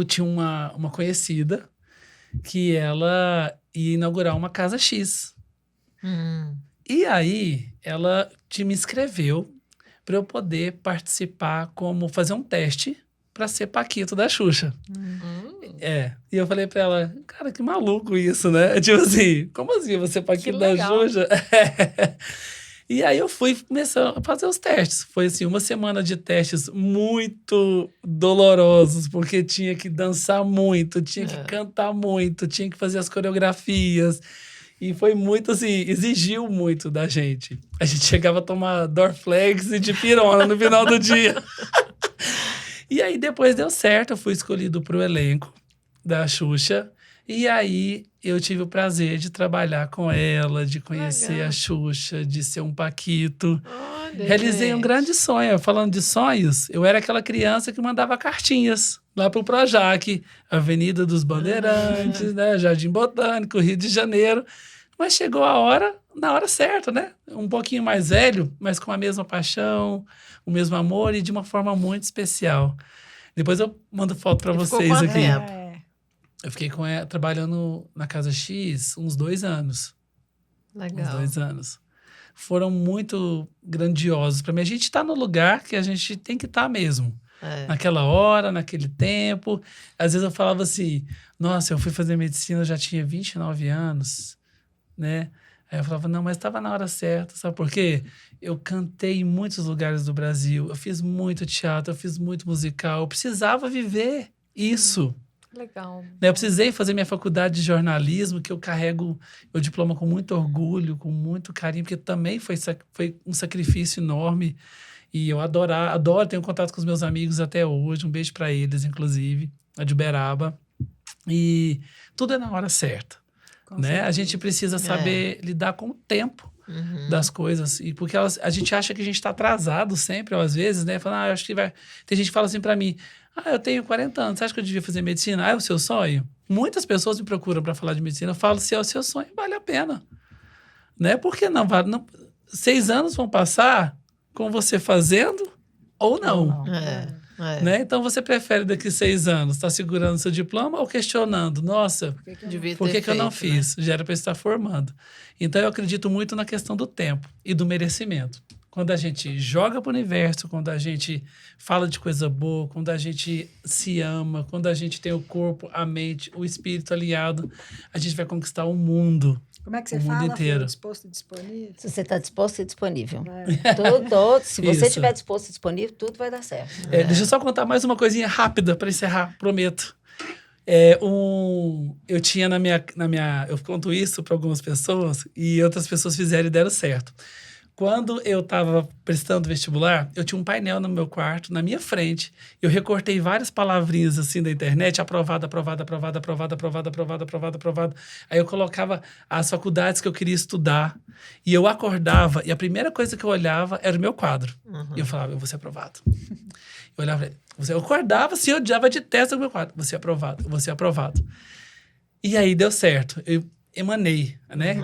tinha uma conhecida que ela ia inaugurar uma Casa X. E aí ela me inscreveu para eu poder participar fazer um teste para ser Paquito da Xuxa. E eu falei pra ela, cara, que maluco isso, né? Tipo assim, como assim você Paquito da legal. Xuxa? E aí eu fui começando a fazer os testes. Foi assim, uma semana de testes muito dolorosos, porque tinha que dançar muito, tinha que cantar muito, tinha que fazer as coreografias. E foi muito assim, exigiu muito da gente. A gente chegava a tomar Dorflex e dipirona no final do dia. E aí depois deu certo, eu fui escolhido para o elenco da Xuxa. E aí eu tive o prazer de trabalhar com ela, de conhecer Legal. a Xuxa, de ser um Paquito. Olha, Realizei um gente. grande sonho. Falando de sonhos, eu era aquela criança que mandava cartinhas lá pro Projac, Avenida dos Bandeirantes, né? Jardim Botânico, Rio de Janeiro. Mas chegou a hora, na hora certa, né? Um pouquinho mais velho, mas com a mesma paixão, o mesmo amor e de uma forma muito especial. Depois eu mando foto para E ficou vocês quanto aqui. tempo? Eu fiquei com ela trabalhando na Casa X uns 2 anos. Legal. Uns 2 anos. Foram muito grandiosos para mim. A gente está no lugar que a gente tem que estar mesmo. Naquela hora, naquele tempo. Às vezes eu falava assim, nossa, eu fui fazer medicina, eu já tinha 29 anos, né? Aí eu falava, não, mas estava na hora certa, sabe por quê? Eu cantei em muitos lugares do Brasil, eu fiz muito teatro, eu fiz muito musical, eu precisava viver isso. Legal. Né? Eu precisei fazer minha faculdade de jornalismo, que eu carrego o diploma com muito orgulho, com muito carinho, porque também foi um sacrifício enorme. E eu adoro, tenho contato com os meus amigos até hoje. Um beijo para eles, inclusive, a de Uberaba. E tudo é na hora certa. Né? A gente precisa saber lidar com o tempo das coisas. E porque a gente acha que a gente está atrasado sempre, ou às vezes, né? Falando, acho que vai. Tem gente que fala assim para mim: eu tenho 40 anos, você acha que eu devia fazer medicina? É o seu sonho? Muitas pessoas me procuram para falar de medicina. Eu falo, se é o seu sonho, vale a pena. Né? Por que não? 6 anos vão passar com você fazendo ou não. Né? Então, você prefere daqui 6 anos estar segurando seu diploma ou questionando? Nossa, por que eu não fiz? Já era para estar formando. Então, eu acredito muito na questão do tempo e do merecimento. Quando a gente joga para o universo, quando a gente fala de coisa boa, quando a gente se ama, quando a gente tem o corpo, a mente, o espírito alinhado, a gente vai conquistar o mundo. Como é que você o mundo fala? inteiro. Disposto e disponível? Se você está disposto e disponível. É. Se você Isso. estiver disposto e disponível, tudo vai dar certo. Deixa eu só contar mais uma coisinha rápida para encerrar, prometo. Eu tinha na minha... Eu conto isso para algumas pessoas e outras pessoas fizeram e deram certo. Quando eu estava prestando vestibular, eu tinha um painel no meu quarto, na minha frente. Eu recortei várias palavrinhas assim da internet, aprovado, aprovado, aprovado, aprovado, aprovado, aprovado, aprovado, aprovado. Aí eu colocava as faculdades que eu queria estudar. E eu acordava, e a primeira coisa que eu olhava era o meu quadro. E eu falava, eu vou ser aprovado. Eu olhava, eu acordava, assim, eu odiava de testa no meu quadro. Vou ser aprovado, vou ser aprovado. E aí deu certo. Eu emanei, né?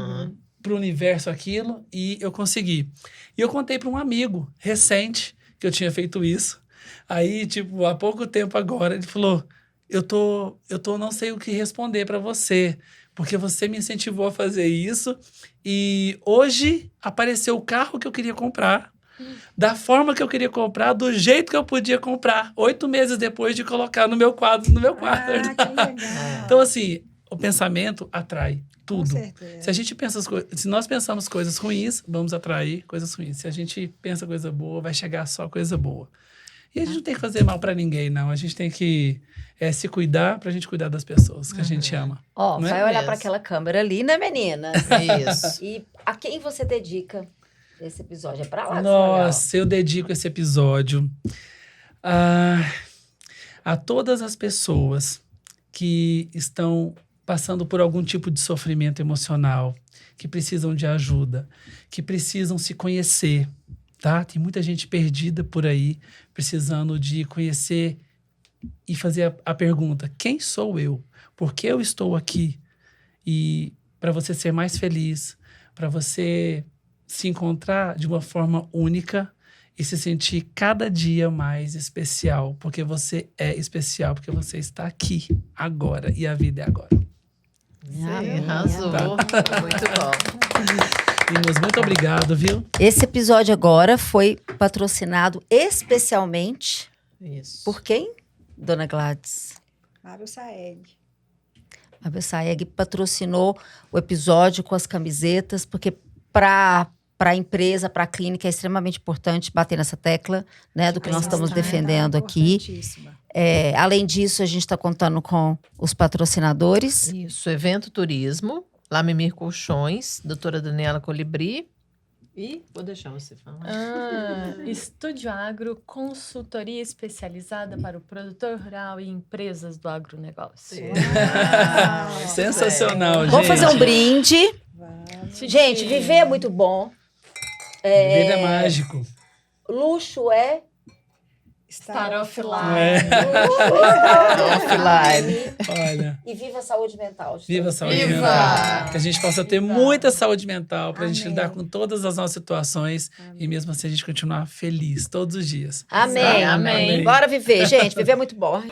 Pro universo aquilo e eu consegui. E eu contei para um amigo recente que eu tinha feito isso. Aí, tipo, há pouco tempo agora, ele falou: eu não sei o que responder para você, porque você me incentivou a fazer isso e hoje apareceu o carro que eu queria comprar, da forma que eu queria comprar, do jeito que eu podia comprar, 8 meses depois de colocar no meu quarto. Que legal. Então, assim, o pensamento atrai Com tudo. certeza. Se a gente pensa se nós pensamos coisas ruins, vamos atrair coisas ruins. Se a gente pensa coisa boa, vai chegar só coisa boa. E a gente não tem que fazer mal para ninguém, não. A gente tem que se cuidar pra gente cuidar das pessoas que a gente ama. Ó, Não é vai olhar mesmo? para aquela câmera ali, né, menina? Isso. E a quem você dedica esse episódio? É pra lá que você vai olhar, ó. Nossa, eu dedico esse episódio a todas as pessoas que estão passando por algum tipo de sofrimento emocional, que precisam de ajuda, que precisam se conhecer, tá? Tem muita gente perdida por aí, precisando de conhecer e fazer a pergunta: quem sou eu? Por que eu estou aqui? E para você ser mais feliz, para você se encontrar de uma forma única e se sentir cada dia mais especial, porque você é especial, porque você está aqui, agora, e a vida é agora. Sim, Amém. arrasou. Muito bom. Meninas, muito obrigado, viu? Esse episódio agora foi patrocinado especialmente Isso. por quem? Dona Gladys. Mário Saeg. A Bessaeg patrocinou o episódio com as camisetas, porque para a empresa, para a clínica, é extremamente importante bater nessa tecla, né, do que nós estamos defendendo aqui. Importantíssima. Além disso, a gente está contando com os patrocinadores. Isso, Evento Turismo, La Mimir Colchões, doutora Daniela Colibri. E vou deixar você falar. Estúdio Agro, consultoria especializada para o produtor rural e empresas do agronegócio. Uau, Sensacional, gente. Vamos fazer um brinde. Vamos. Gente, viver é muito bom. Vida é mágico. Luxo é... Estar offline. Offline. Olha, E viva a saúde mental. viva a saúde Viva! mental. Que a gente possa ter Viva! muita saúde mental para a gente Amém. lidar com todas as nossas situações e mesmo assim a gente continuar feliz todos os dias. Amém. Amém. Bora viver, gente. Viver é muito bom.